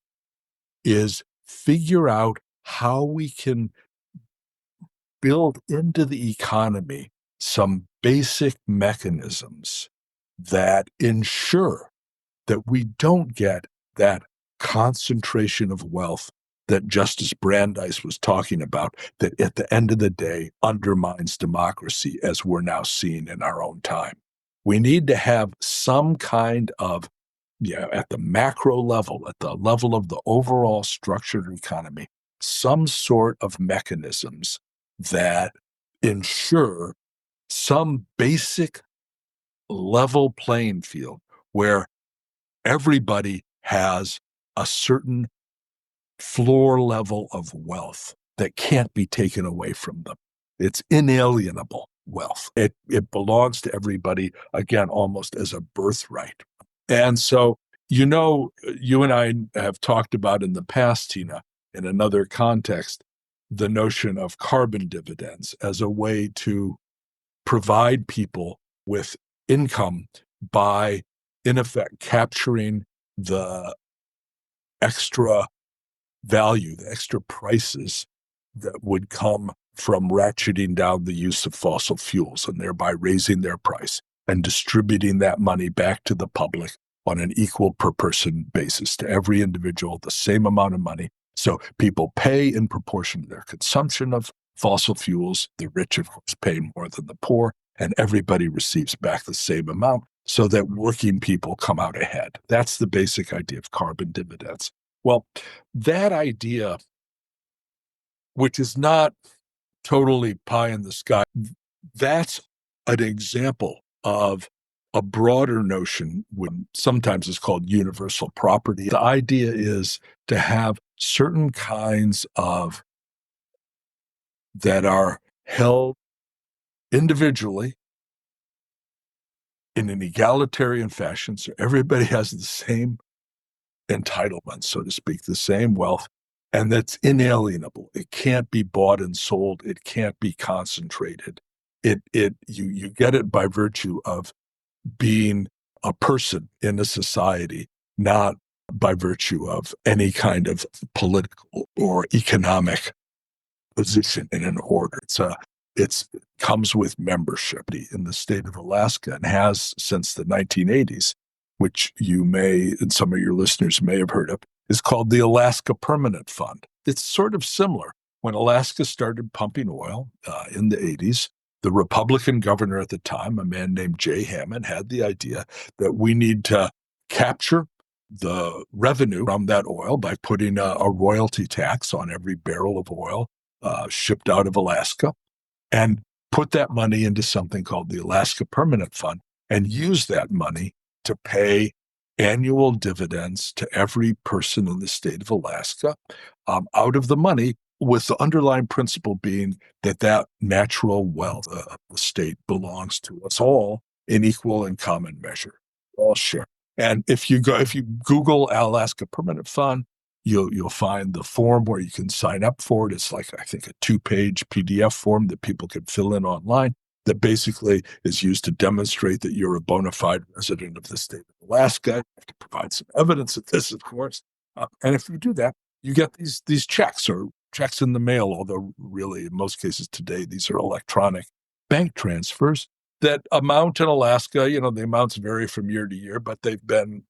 is figure out how we can build into the economy some basic mechanisms that ensure that we don't get that concentration of wealth that Justice Brandeis was talking about, that at the end of the day undermines democracy, as we're now seeing in our own time. We need to have some kind of, at the macro level, at the level of the overall structured economy, some sort of mechanisms that ensure some basic level playing field where everybody has a certain floor level of wealth that can't be taken away from them. It's inalienable wealth. It belongs to everybody, again, almost as a birthright. And so, you and I have talked about in the past, Tina, in another context, the notion of carbon dividends as a way to provide people with income by, in effect, capturing the extra value, the extra prices that would come from ratcheting down the use of fossil fuels and thereby raising their price and distributing that money back to the public on an equal per person basis to every individual, the same amount of money. So people pay in proportion to their consumption of fossil fuels. The rich, of course, pay more than the poor, and everybody receives back the same amount so that working people come out ahead. That's the basic idea of carbon dividends. Well, that idea, which is not totally pie in the sky, that's an example of a broader notion, which sometimes is called universal property. The idea is to have certain kinds of that are held individually in an egalitarian fashion, so everybody has the same entitlement, so to speak, the same wealth, and that's inalienable. It can't be bought and sold. It can't be concentrated. You get it by virtue of being a person in a society, not by virtue of any kind of political or economic position in an order. It comes with membership in the state of Alaska and has since the 1980s, which you may, and some of your listeners may have heard of, is called the Alaska Permanent Fund. It's sort of similar. When Alaska started pumping oil in the 80s, the Republican governor at the time, a man named Jay Hammond, had the idea that we need to capture the revenue from that oil by putting a royalty tax on every barrel of oil shipped out of Alaska, and put that money into something called the Alaska Permanent Fund and use that money to pay annual dividends to every person in the state of Alaska out of the money, with the underlying principle being that that natural wealth of the state belongs to us all in equal and common measure. All share. And if you Google Alaska Permanent Fund, you'll find the form where you can sign up for it. It's like, I think, a 2-page PDF form that people can fill in online that basically is used to demonstrate that you're a bona fide resident of the state of Alaska. You have to provide some evidence of this, of course. And if you do that, you get these checks or checks in the mail, although really in most cases today, these are electronic bank transfers that amount in Alaska. The amounts vary from year to year, but they've been,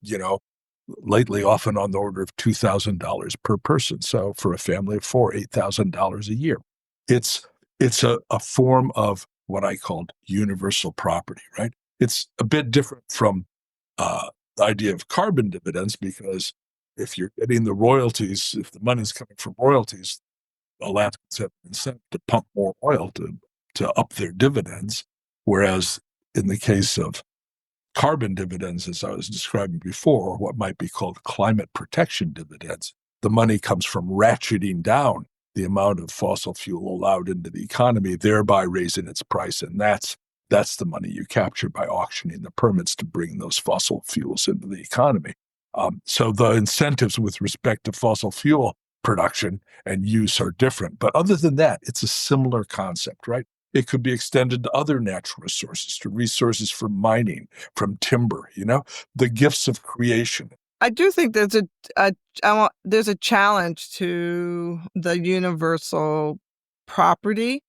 lately often on the order of $2,000 per person. So for a family of 4, $8,000 a year. It's a form of what I called universal property, right? It's a bit different from the idea of carbon dividends, because if you're getting the royalties, if the money's coming from royalties, Alaskans have an incentive to pump more oil to up their dividends. Whereas in the case of carbon dividends, as I was describing before, or what might be called climate protection dividends, the money comes from ratcheting down the amount of fossil fuel allowed into the economy, thereby raising its price. And that's the money you capture by auctioning the permits to bring those fossil fuels into the economy. So the incentives with respect to fossil fuel production and use are different. But other than that, it's a similar concept, right? It could be extended to other natural resources, to resources from mining, from timber, the gifts of creation. I do think there's a challenge to the universal property.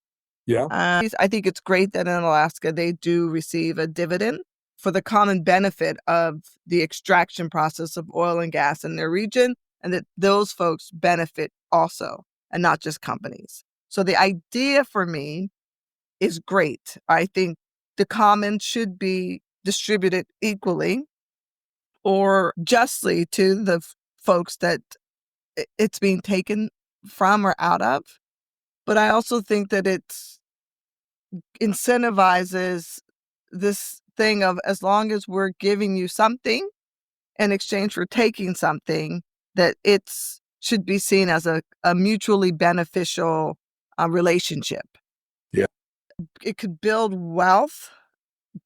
Yeah. I think it's great that in Alaska they do receive a dividend for the common benefit of the extraction process of oil and gas in their region, and that those folks benefit also, and not just companies. So the idea for me is great. I think the commons should be distributed equally or justly to the folks that it's being taken from or out of. But I also think that it incentivizes this thing of, as long as we're giving you something in exchange for taking something, that it's should be seen as a mutually beneficial relationship. Yeah. It could build wealth,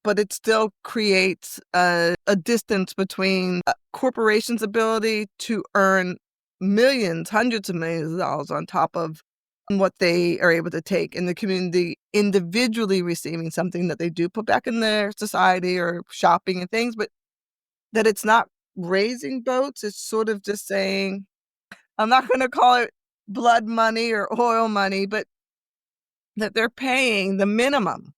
but it still creates a distance between corporations' ability to earn millions, hundreds of millions of dollars on top of what they are able to take, in the community individually receiving something that they do put back in their society or shopping and things, but that it's not raising boats. It's sort of just saying, I'm not going to call it blood money or oil money, but that they're paying the minimum,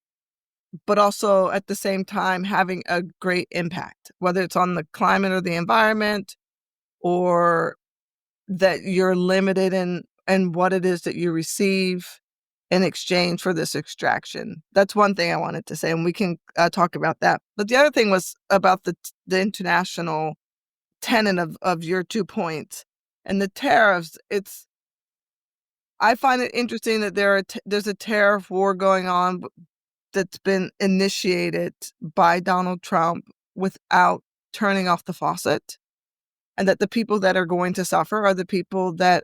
but also at the same time having a great impact, whether it's on the climate or the environment, or that you're limited in what it is that you receive in exchange for this extraction. That's one thing I wanted to say, and we can talk about that. But the other thing was about the international tenet of your 2 points. And the tariffs, I find it interesting that there's a tariff war going on that's been initiated by Donald Trump without turning off the faucet, and that the people that are going to suffer are the people that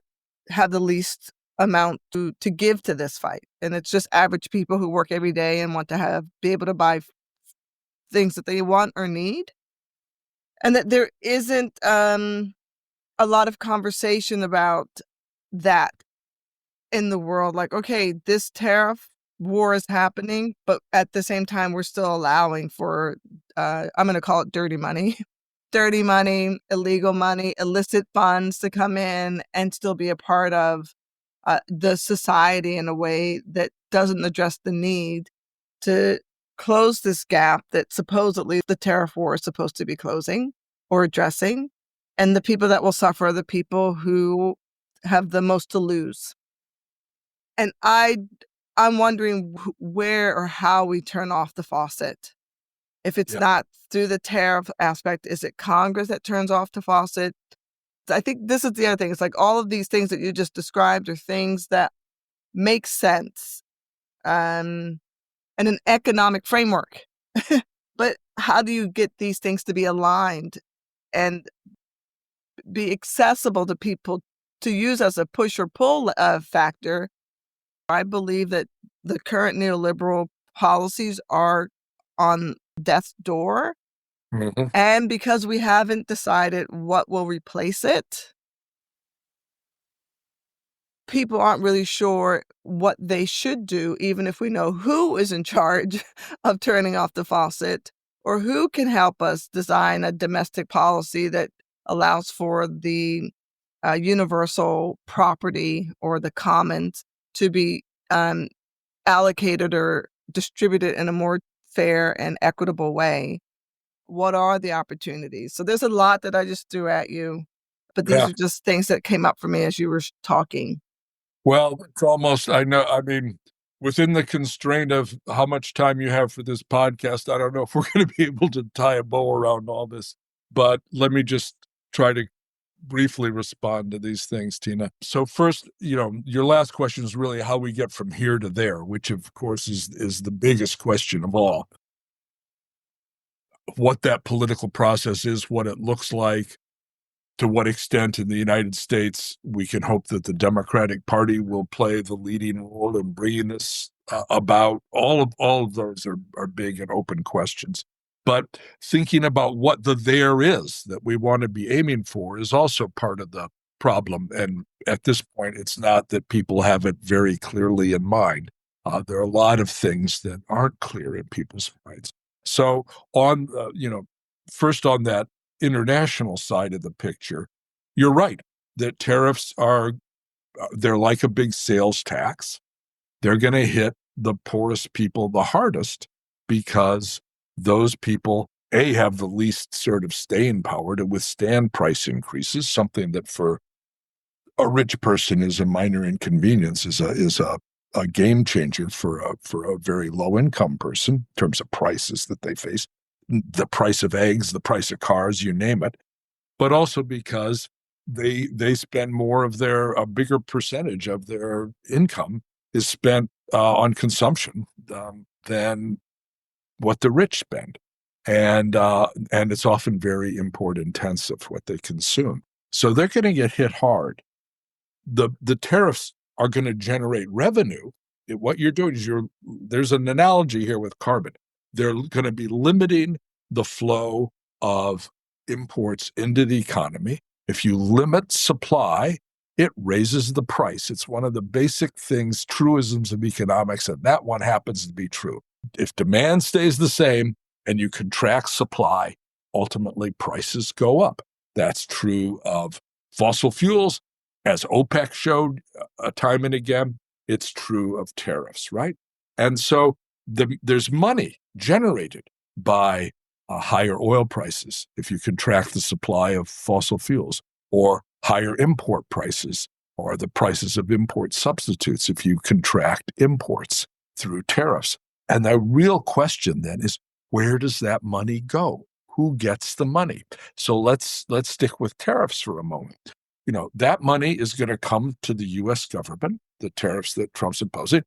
have the least amount to give to this fight. And it's just average people who work every day and want to be able to buy things that they want or need. And that there isn't a lot of conversation about that in the world. Like, okay, this tariff war is happening, but at the same time, we're still allowing for, I'm going to call it dirty money, illegal money, illicit funds to come in and still be a part of the society in a way that doesn't address the need to close this gap that supposedly the tariff war is supposed to be closing or addressing. And the people that will suffer are the people who have the most to lose. And I'm wondering where or how we turn off the faucet. If it's Yeah. not through the tariff aspect, is it Congress that turns off the faucet? I think this is the other thing. It's like all of these things that you just described are things that make sense in an economic framework. But how do you get these things to be aligned and be accessible to people to use as a push or pull factor? I believe that the current neoliberal policies are on death's door. Mhm. And because we haven't decided what will replace it, people aren't really sure what they should do, even if we know who is in charge of turning off the faucet or who can help us design a domestic policy that allows for the universal property or the commons to be allocated or distributed in a more fair and equitable way. What are the opportunities? So there's a lot that I just threw at you, but these Yeah. are just things that came up for me as you were talking. Well, it's almost, I know, I mean, within the constraint of how much time you have for this podcast, I don't know if we're going to be able to tie a bow around all this, but let me just try to briefly respond to these things, Tina. So first, your last question is really how we get from here to there, which of course is the biggest question of all. What that political process is, what it looks like, to what extent in the United States we can hope that the Democratic Party will play the leading role in bringing this about. All of those are big and open questions. But thinking about what the there is that we want to be aiming for is also part of the problem. And at this point, it's not that people have it very clearly in mind. There are a lot of things that aren't clear in people's minds. So on, first on that international side of the picture, you're right that tariffs they're like a big sales tax. They're going to hit the poorest people the hardest because those people, A, have the least sort of staying power to withstand price increases, something that for a rich person is a minor inconvenience, is a game changer for a very low income person in terms of prices that they face. The price of eggs, the price of cars, you name it, but also because they spend more of a bigger percentage of their income is spent on consumption than what the rich spend, and it's often very import intensive what they consume. So they're going to get hit hard. The tariffs are going to generate revenue. What you're doing is there's an analogy here with carbon. They're going to be limiting the flow of imports into the economy. If you limit supply, it raises the price. It's one of the basic things, truisms of economics, and that one happens to be true. If demand stays the same and you contract supply, ultimately prices go up. That's true of fossil fuels. As OPEC showed time and again, it's true of tariffs, right? And so there's money generated by higher oil prices if you contract the supply of fossil fuels, or higher import prices, or the prices of import substitutes if you contract imports through tariffs. And the real question then is, where does that money go? Who gets the money? So let's stick with tariffs for a moment. That money is going to come to the U.S. government, the tariffs that Trump's imposing.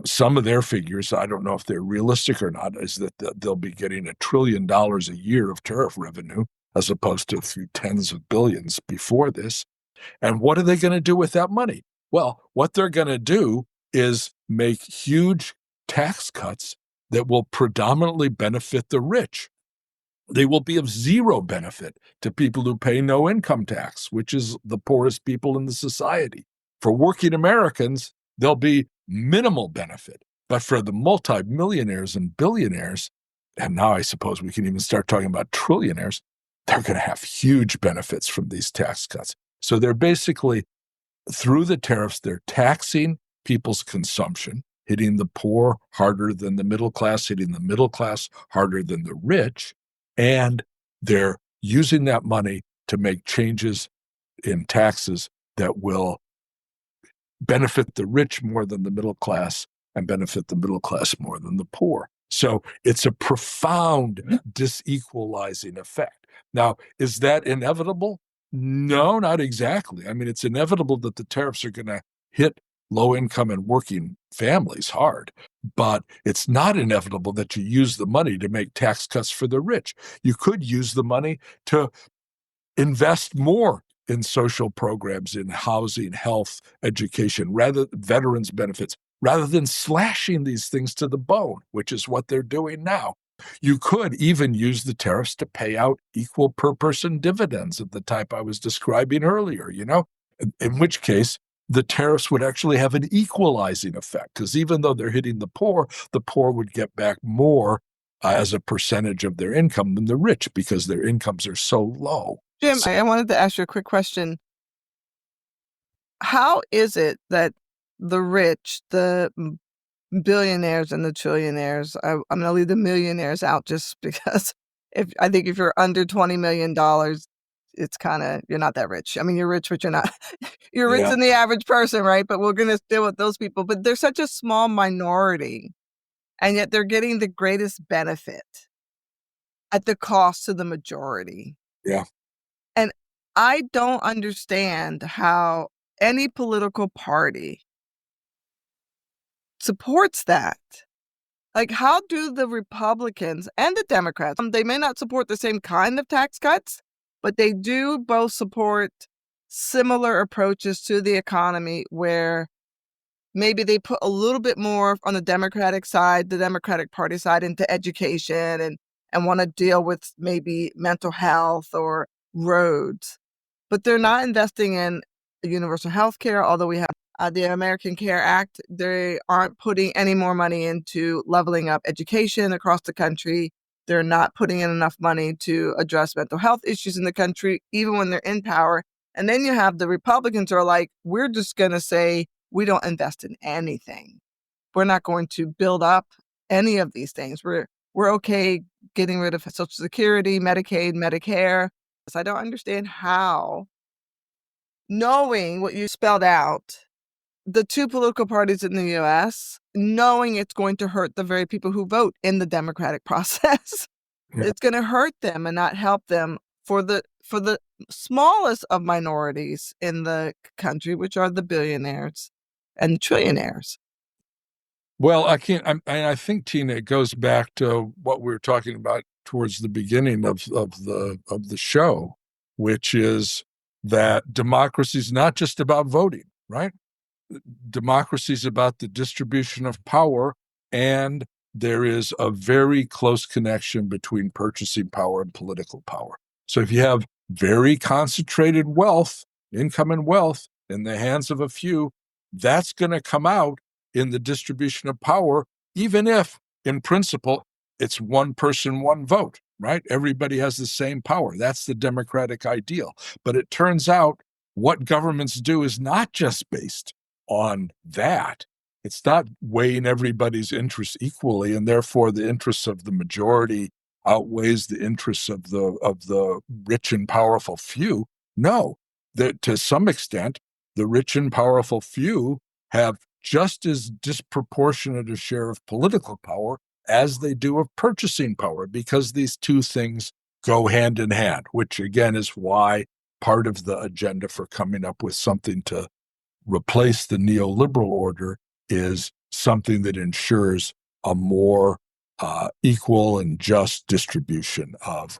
Some of their figures, I don't know if they're realistic or not, is that they'll be getting $1 trillion a year of tariff revenue as opposed to a few tens of billions before this. And what are they going to do with that money? Well, what they're going to do is make huge tax cuts that will predominantly benefit the rich. They will be of zero benefit to people who pay no income tax, which is the poorest people in the society. For working Americans, there'll be minimal benefit. But for the multimillionaires and billionaires, and now I suppose we can even start talking about trillionaires, they're going to have huge benefits from these tax cuts. So they're basically through the tariffs, they're taxing people's consumption, hitting the poor harder than the middle class, hitting the middle class harder than the rich. And they're using that money to make changes in taxes that will benefit the rich more than the middle class and benefit the middle class more than the poor. So it's a profound disequalizing effect. Now, is that inevitable? No, not exactly. I mean, it's inevitable that the tariffs are going to hit low income and working families hard, but it's not inevitable that you use the money to make tax cuts for the rich. You could use the money to invest more in social programs, in housing, health, education, rather veterans benefits, rather than slashing these things to the bone, which is what they're doing now. You could even use the tariffs to pay out equal per person dividends of the type I was describing earlier, in which case the tariffs would actually have an equalizing effect, because even though they're hitting the poor would get back more as a percentage of their income than the rich, because their incomes are so low. Jim, I wanted to ask you a quick question. How is it that the rich, the billionaires and the trillionaires, I'm going to leave the millionaires out just because I think if you're under $20 million, it's kind of, you're not that rich. I mean, you're rich, but you're not, you're rich than the average person, right? But we're going to deal with those people. But they're such a small minority, and yet they're getting the greatest benefit at the cost to the majority. Yeah. And I don't understand how any political party supports that. Like, how do the Republicans and the Democrats, they may not support the same kind of tax cuts, but they do both support similar approaches to the economy where maybe they put a little bit more on the Democratic side, the Democratic Party side, into education and want to deal with maybe mental health or roads. But they're not investing in universal health care, although we have the American Care Act. They aren't putting any more money into leveling up education across the country. They're not putting in enough money to address mental health issues in the country, even when they're in power. And then you have the Republicans who are like, we're just going to say we don't invest in anything. We're not going to build up any of these things. We're okay getting rid of Social Security, Medicaid, Medicare. So I don't understand how, knowing what you spelled out, the two political parties in the U.S., knowing it's going to hurt the very people who vote in the democratic process, it's going to hurt them and not help them for the smallest of minorities in the country, which are the billionaires and trillionaires. Well, I think, Tina, it goes back to what we were talking about towards the beginning of the show, which is that democracy is not just about voting, right? Democracy is about the distribution of power, and there is a very close connection between purchasing power and political power. So if you have very concentrated wealth, income and wealth in the hands of a few, that's going to come out in the distribution of power, even if, in principle, it's one person, one vote, right? Everybody has the same power. That's the democratic ideal. But it turns out what governments do is not just based on that. It's not weighing everybody's interests equally, and therefore the interests of the majority outweighs the interests of the rich and powerful few. No, that to some extent, the rich and powerful few have just as disproportionate a share of political power as they do of purchasing power, because these two things go hand in hand, which again is why part of the agenda for coming up with something to replace the neoliberal order is something that ensures a more equal and just distribution of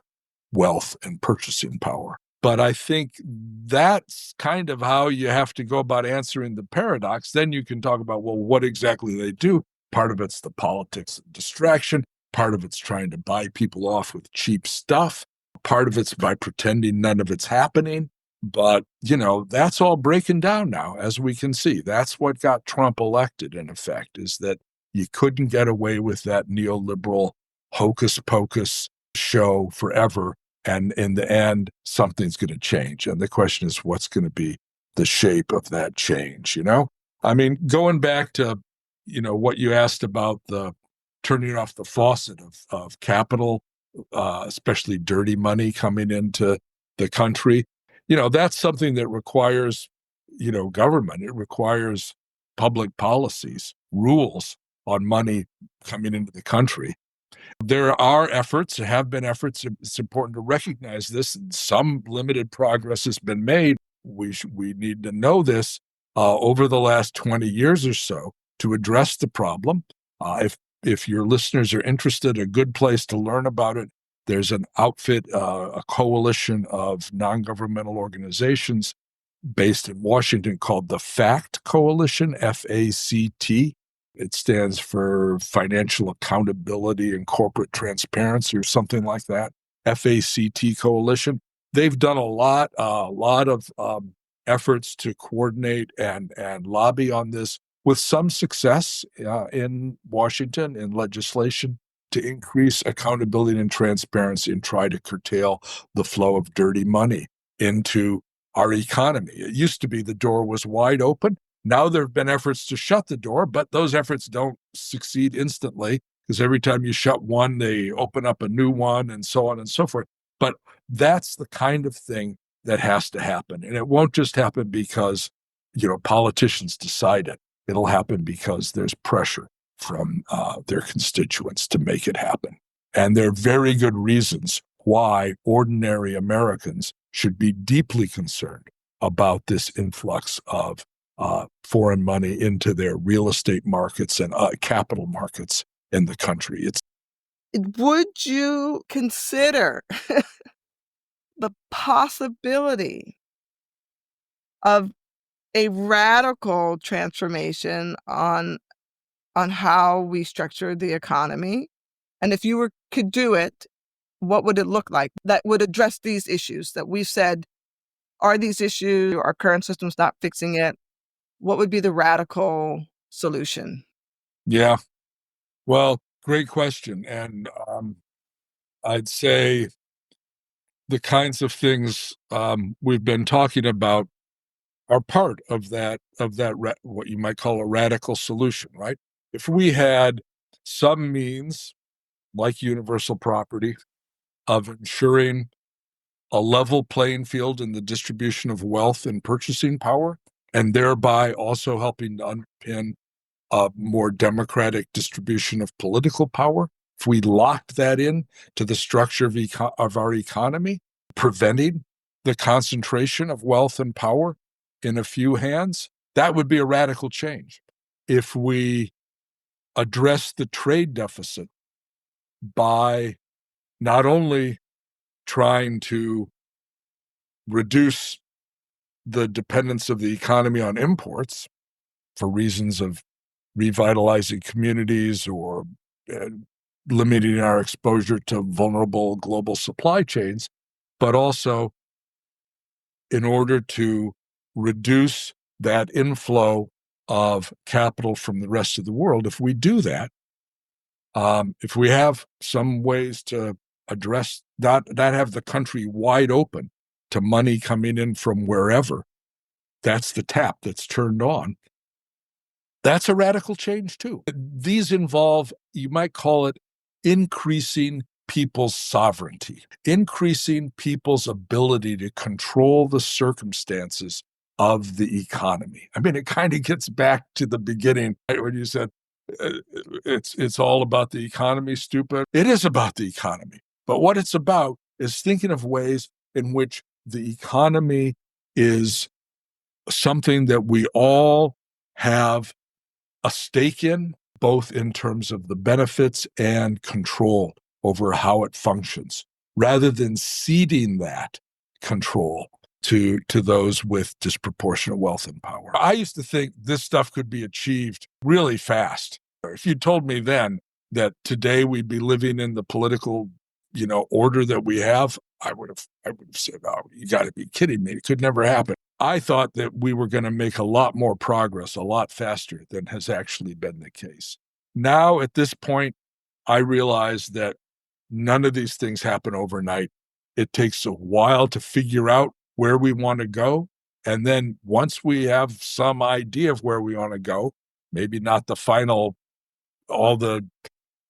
wealth and purchasing power. But I think that's kind of how you have to go about answering the paradox. Then you can talk about, well, what exactly they do. Part of it's the politics of distraction. Part of it's trying to buy people off with cheap stuff. Part of it's by pretending none of it's happening. But, that's all breaking down now, as we can see. That's what got Trump elected, in effect, is that you couldn't get away with that neoliberal hocus pocus show forever. And in the end, something's going to change. And the question is, what's going to be the shape of that change, you know? I mean, going back to, what you asked about the turning off the faucet of capital, especially dirty money coming into the country, that's something that requires, government. It requires public policies, rules on money coming into the country. There are efforts, have been efforts. It's important to recognize this. Some limited progress has been made. We need to know this over the last 20 years or so to address the problem. If your listeners are interested, a good place to learn about it. There's an outfit, a coalition of non-governmental organizations based in Washington called the FACT Coalition, FACT. It stands for Financial Accountability and Corporate Transparency or something like that. FACT Coalition. They've done a lot of efforts to coordinate and lobby on this with some success in Washington in legislation to increase accountability and transparency and try to curtail the flow of dirty money into our economy. It used to be the door was wide open. Now there have been efforts to shut the door, but those efforts don't succeed instantly because every time you shut one, they open up a new one and so on and so forth. But that's the kind of thing that has to happen. And it won't just happen because, politicians decide it. It'll happen because there's pressure from their constituents to make it happen. And there are very good reasons why ordinary Americans should be deeply concerned about this influx of foreign money into their real estate markets and capital markets in the country. Would you consider the possibility of a radical transformation on how we structure the economy? And if you could do it, what would it look like that would address these issues that we've said are these issues? Our current system's not fixing it. What would be the radical solution? Yeah, well, great question. And I'd say the kinds of things we've been talking about are part of that what you might call a radical solution, right? If we had some means, like universal property, of ensuring a level playing field in the distribution of wealth and purchasing power, and thereby also helping to underpin a more democratic distribution of political power. If we locked that in to the structure of our economy, preventing the concentration of wealth and power in a few hands, that would be a radical change. If we address the trade deficit by not only trying to reduce the dependence of the economy on imports for reasons of revitalizing communities or limiting our exposure to vulnerable global supply chains, but also in order to reduce that inflow of capital from the rest of the world. If we do that, if we have some ways to address that have the country wide open to money coming in from wherever, that's the tap that's turned on. That's a radical change too. These involve, you might call it, increasing people's sovereignty, increasing people's ability to control the circumstances of the economy. I mean, it kind of gets back to the beginning, right, when you said it's all about the economy, stupid. It is about the economy. But what it's about is thinking of ways in which the economy is something that we all have a stake in, both in terms of the benefits and control over how it functions, rather than ceding that control to those with disproportionate wealth and power. I used to think this stuff could be achieved really fast. If you told me then that today we'd be living in the political, order that we have, I would have said, "Oh, you got to be kidding me. It could never happen." I thought that we were going to make a lot more progress, a lot faster than has actually been the case. Now, at this point, I realize that none of these things happen overnight. It takes a while to figure out where we want to go. And then once we have some idea of where we want to go, maybe not the final, all the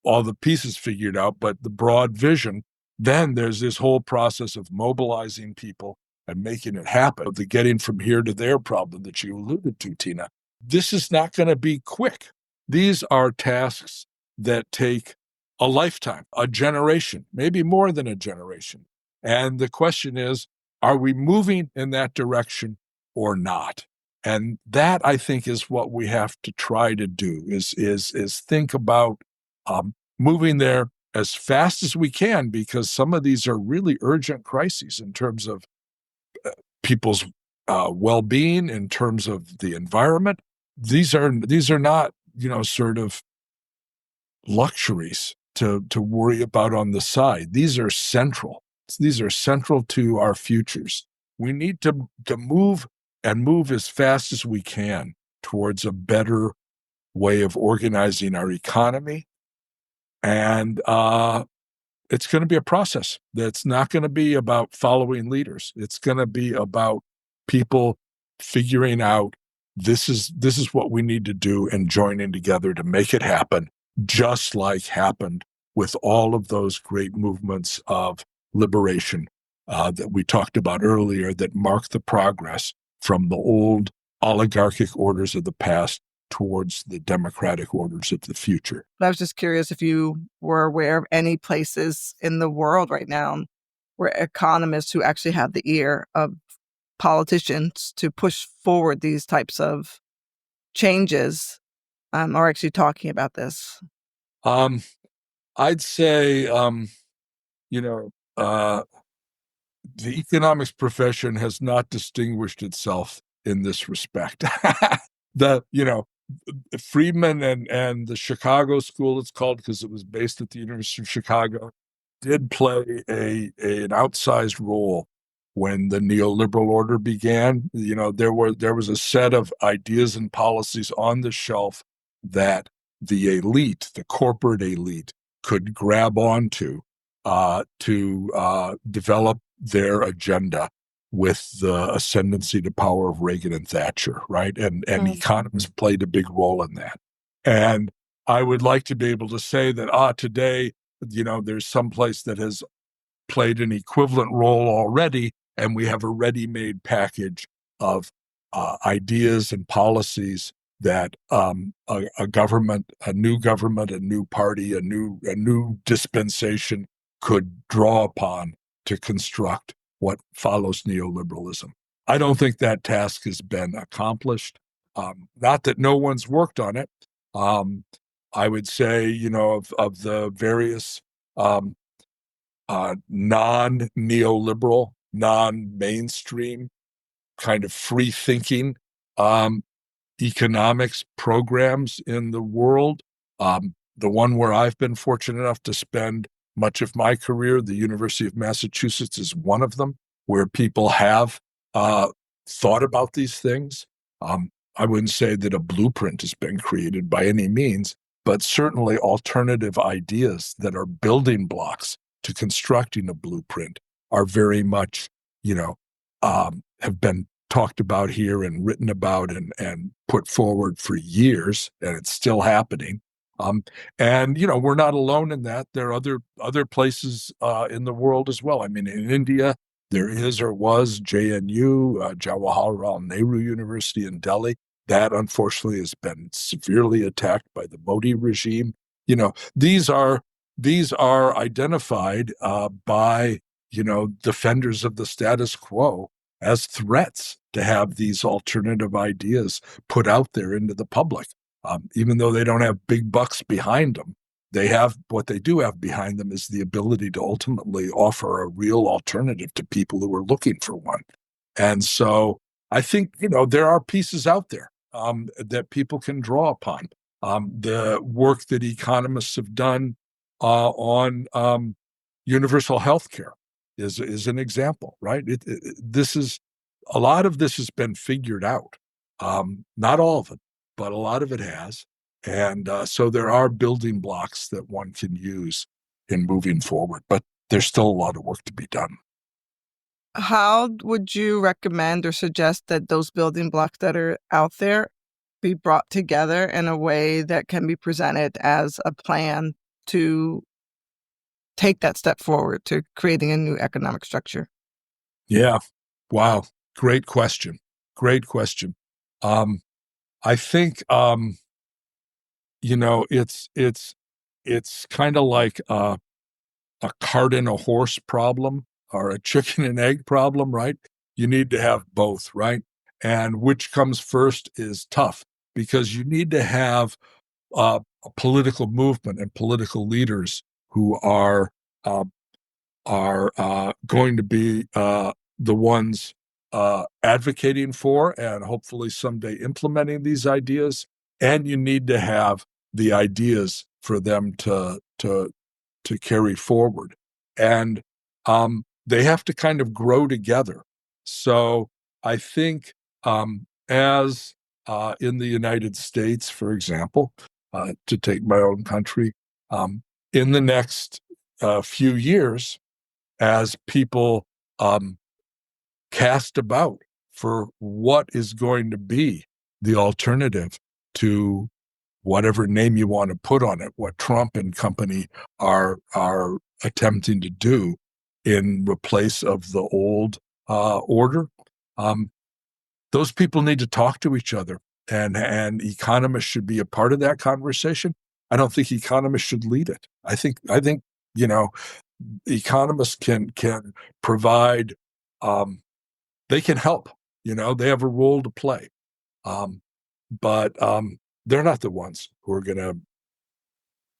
all the pieces figured out, but the broad vision, then there's this whole process of mobilizing people and making it happen. The getting from here to there problem that you alluded to, Tina, this is not going to be quick. These are tasks that take a lifetime, a generation, maybe more than a generation. And the question is, are we moving in that direction or not? And that, I think, is what we have to try to do, is think about moving there as fast as we can, because some of these are really urgent crises in terms of people's well-being, in terms of the environment. These are not, sort of luxuries to worry about on the side. These are central. These are central to our futures. We need to move and move as fast as we can towards a better way of organizing our economy. And it's going to be a process that's not going to be about following leaders. It's going to be about people figuring out this is what we need to do and joining together to make it happen, just like happened with all of those great movements of liberation that we talked about earlier, that mark the progress from the old oligarchic orders of the past towards the democratic orders of the future. I was just curious if you were aware of any places in the world right now where economists who actually have the ear of politicians to push forward these types of changes are actually talking about this. I'd say, the economics profession has not distinguished itself in this respect. Friedman and the Chicago School, it's called because it was based at the University of Chicago, did play an outsized role when the neoliberal order began. There was a set of ideas and policies on the shelf that the elite, the corporate elite, could grab onto to develop their agenda with the ascendancy to power of Reagan and Thatcher, right? And economists played a big role in that. And I would like to be able to say that, today, there's some place that has played an equivalent role already, and we have a ready-made package of ideas and policies that a government, a new party, a new dispensation could draw upon to construct what follows neoliberalism. I don't think that task has been accomplished. Not that no one's worked on it. I would say, of the various non-neoliberal, non-mainstream, kind of free-thinking economics programs in the world, the one where I've been fortunate enough to spend much of my career, the University of Massachusetts, is one of them, where people have thought about these things. I wouldn't say that a blueprint has been created by any means, but certainly alternative ideas that are building blocks to constructing a blueprint are very much, have been talked about here and written about and put forward for years, and it's still happening. And we're not alone in that. There are other places in the world as well. I mean, in India, there is or was JNU, Jawaharlal Nehru University in Delhi. That unfortunately has been severely attacked by the Modi regime. These are identified by defenders of the status quo as threats to have these alternative ideas put out there into the public. Even though they don't have big bucks behind them, what they do have behind them is the ability to ultimately offer a real alternative to people who are looking for one. And so I think, there are pieces out there that people can draw upon. The work that economists have done on universal health care is an example, right? A lot of this has been figured out. Not all of it, but a lot of it has. And so there are building blocks that one can use in moving forward, but there's still a lot of work to be done. How would you recommend or suggest that those building blocks that are out there be brought together in a way that can be presented as a plan to take that step forward to creating a new economic structure? Yeah. Wow. Great question. Great question. Um, I think it's kind of like a cart and a horse problem or a chicken and egg problem, right? You need to have both, right? And which comes first is tough because you need to have a political movement and political leaders who uh, are going to be the ones advocating for and hopefully someday implementing these ideas. And you need to have the ideas for them to carry forward. And they have to kind of grow together. So I think as in the United States, for example, to take my own country, in the next few years, as people um, cast about for what is going to be the alternative to whatever name you want to put on it, what Trump and company are attempting to do in replace of the old order. Um, those people need to talk to each other, and economists should be a part of that conversation. I don't think economists should lead it. I think you know economists can provide. They can help. They have a role to play, um, but they're not the ones who are going to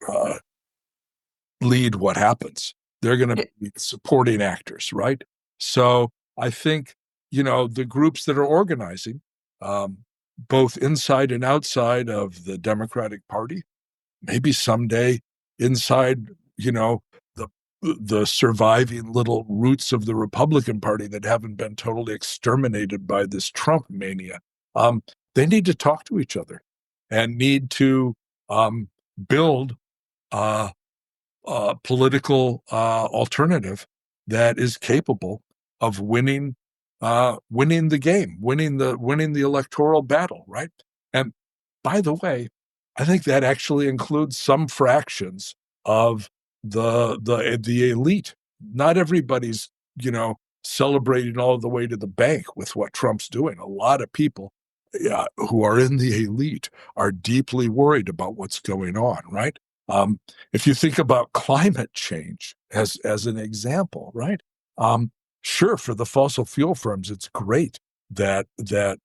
uh, lead what happens. They're going to Y- be supporting actors, right? So I think, the groups that are organizing, um, both inside and outside of the Democratic Party, maybe someday inside, the the surviving little roots of the Republican Party that haven't been totally exterminated by this Trump mania. Um, they need to talk to each other and need to build uh, political alternative that is capable of winning the game, winning the electoral battle, right? And by the way, I think that actually includes some fractions of the elite. Not everybody's celebrating all the way to the bank with what Trump's doing. A lot of people who are in the elite are deeply worried about what's going on, right? Um, if you think about climate change as an example, right? Um, sure, for the fossil fuel firms, it's great that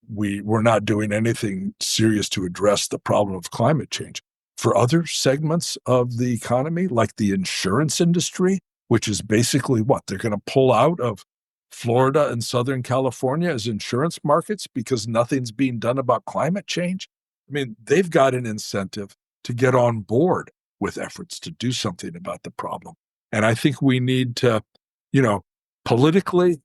we're not doing anything serious to address the problem of climate change. For other segments of the economy, like the insurance industry, which is basically what they're going to pull out of Florida and Southern California as insurance markets because nothing's being done about climate change. I mean, they've got an incentive to get on board with efforts to do something about the problem. And I think we need to, you know, politically,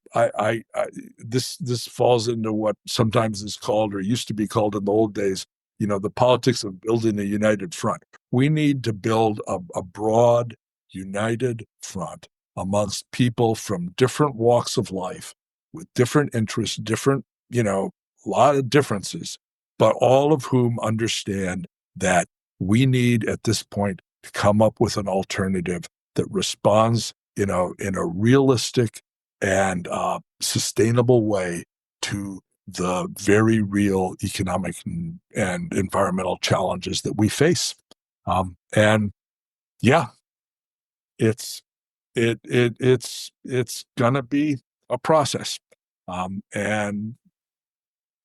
this falls into what sometimes is called or used to be called in the old days, the politics of building a united front. We need to build a broad, united front amongst people from different walks of life with different interests, a lot of differences, but all of whom understand that we need at this point to come up with an alternative that responds in a realistic and sustainable way to the very real economic and environmental challenges that we face. And yeah, it's it's gonna be a process, and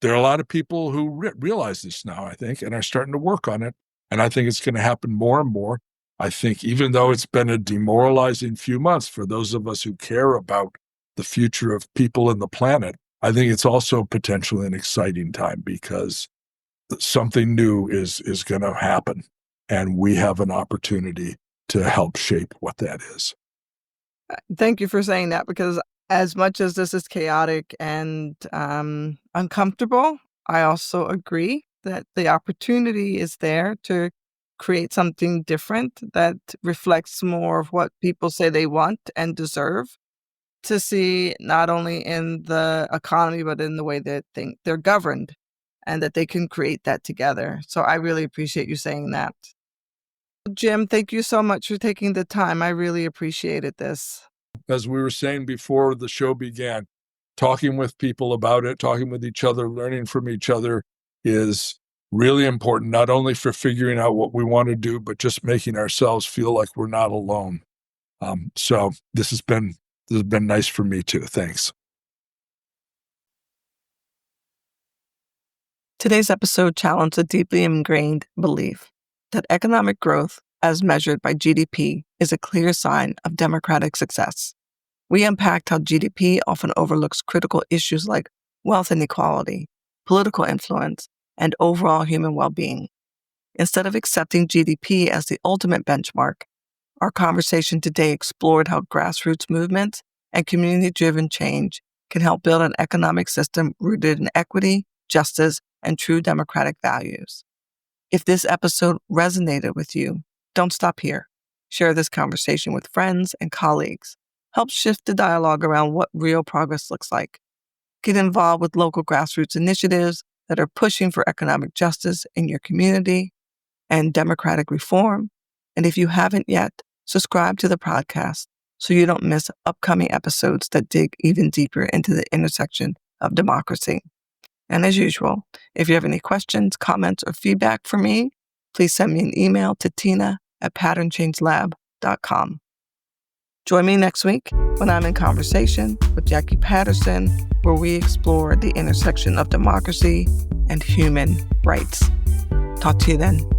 there are a lot of people who realize this now, I think, and are starting to work on it. And I think it's going to happen more and more. I think even though it's been a demoralizing few months for those of us who care about the future of people and the planet, I think it's also potentially an exciting time because something new is going to happen, and we have an opportunity to help shape what that is. Thank you for saying that because as much as this is chaotic and uncomfortable, I also agree that the opportunity is there to create something different that reflects more of what people say they want and deserve. to see not only in the economy, but in the way that they're governed and that they can create that together. So I really appreciate you saying that. Jim, thank you so much for taking the time. I really appreciated this. As we were saying before the show began, talking with people about it, talking with each other, learning from each other is really important, not only for figuring out what we want to do, but just making ourselves feel like we're not alone. So this has been nice for me too. Thanks. Today's episode challenged a deeply ingrained belief that economic growth, as measured by GDP, is a clear sign of democratic success. We unpacked how GDP often overlooks critical issues like wealth inequality, political influence, and overall human well-being. Instead of accepting GDP as the ultimate benchmark, our conversation today explored how grassroots movements and community-driven change can help build an economic system rooted in equity, justice, and true democratic values. If this episode resonated with you, don't stop here. Share this conversation with friends and colleagues. Help shift the dialogue around what real progress looks like. Get involved with local grassroots initiatives that are pushing for economic justice in your community and democratic reform. And if you haven't yet, subscribe to the podcast so you don't miss upcoming episodes that dig even deeper into the intersection of democracy. And as usual, if you have any questions, comments, or feedback for me, please send me an email to tina@patternchangelab.com. Join me next week when I'm in conversation with Jackie Patterson, where we explore the intersection of democracy and human rights. Talk to you then.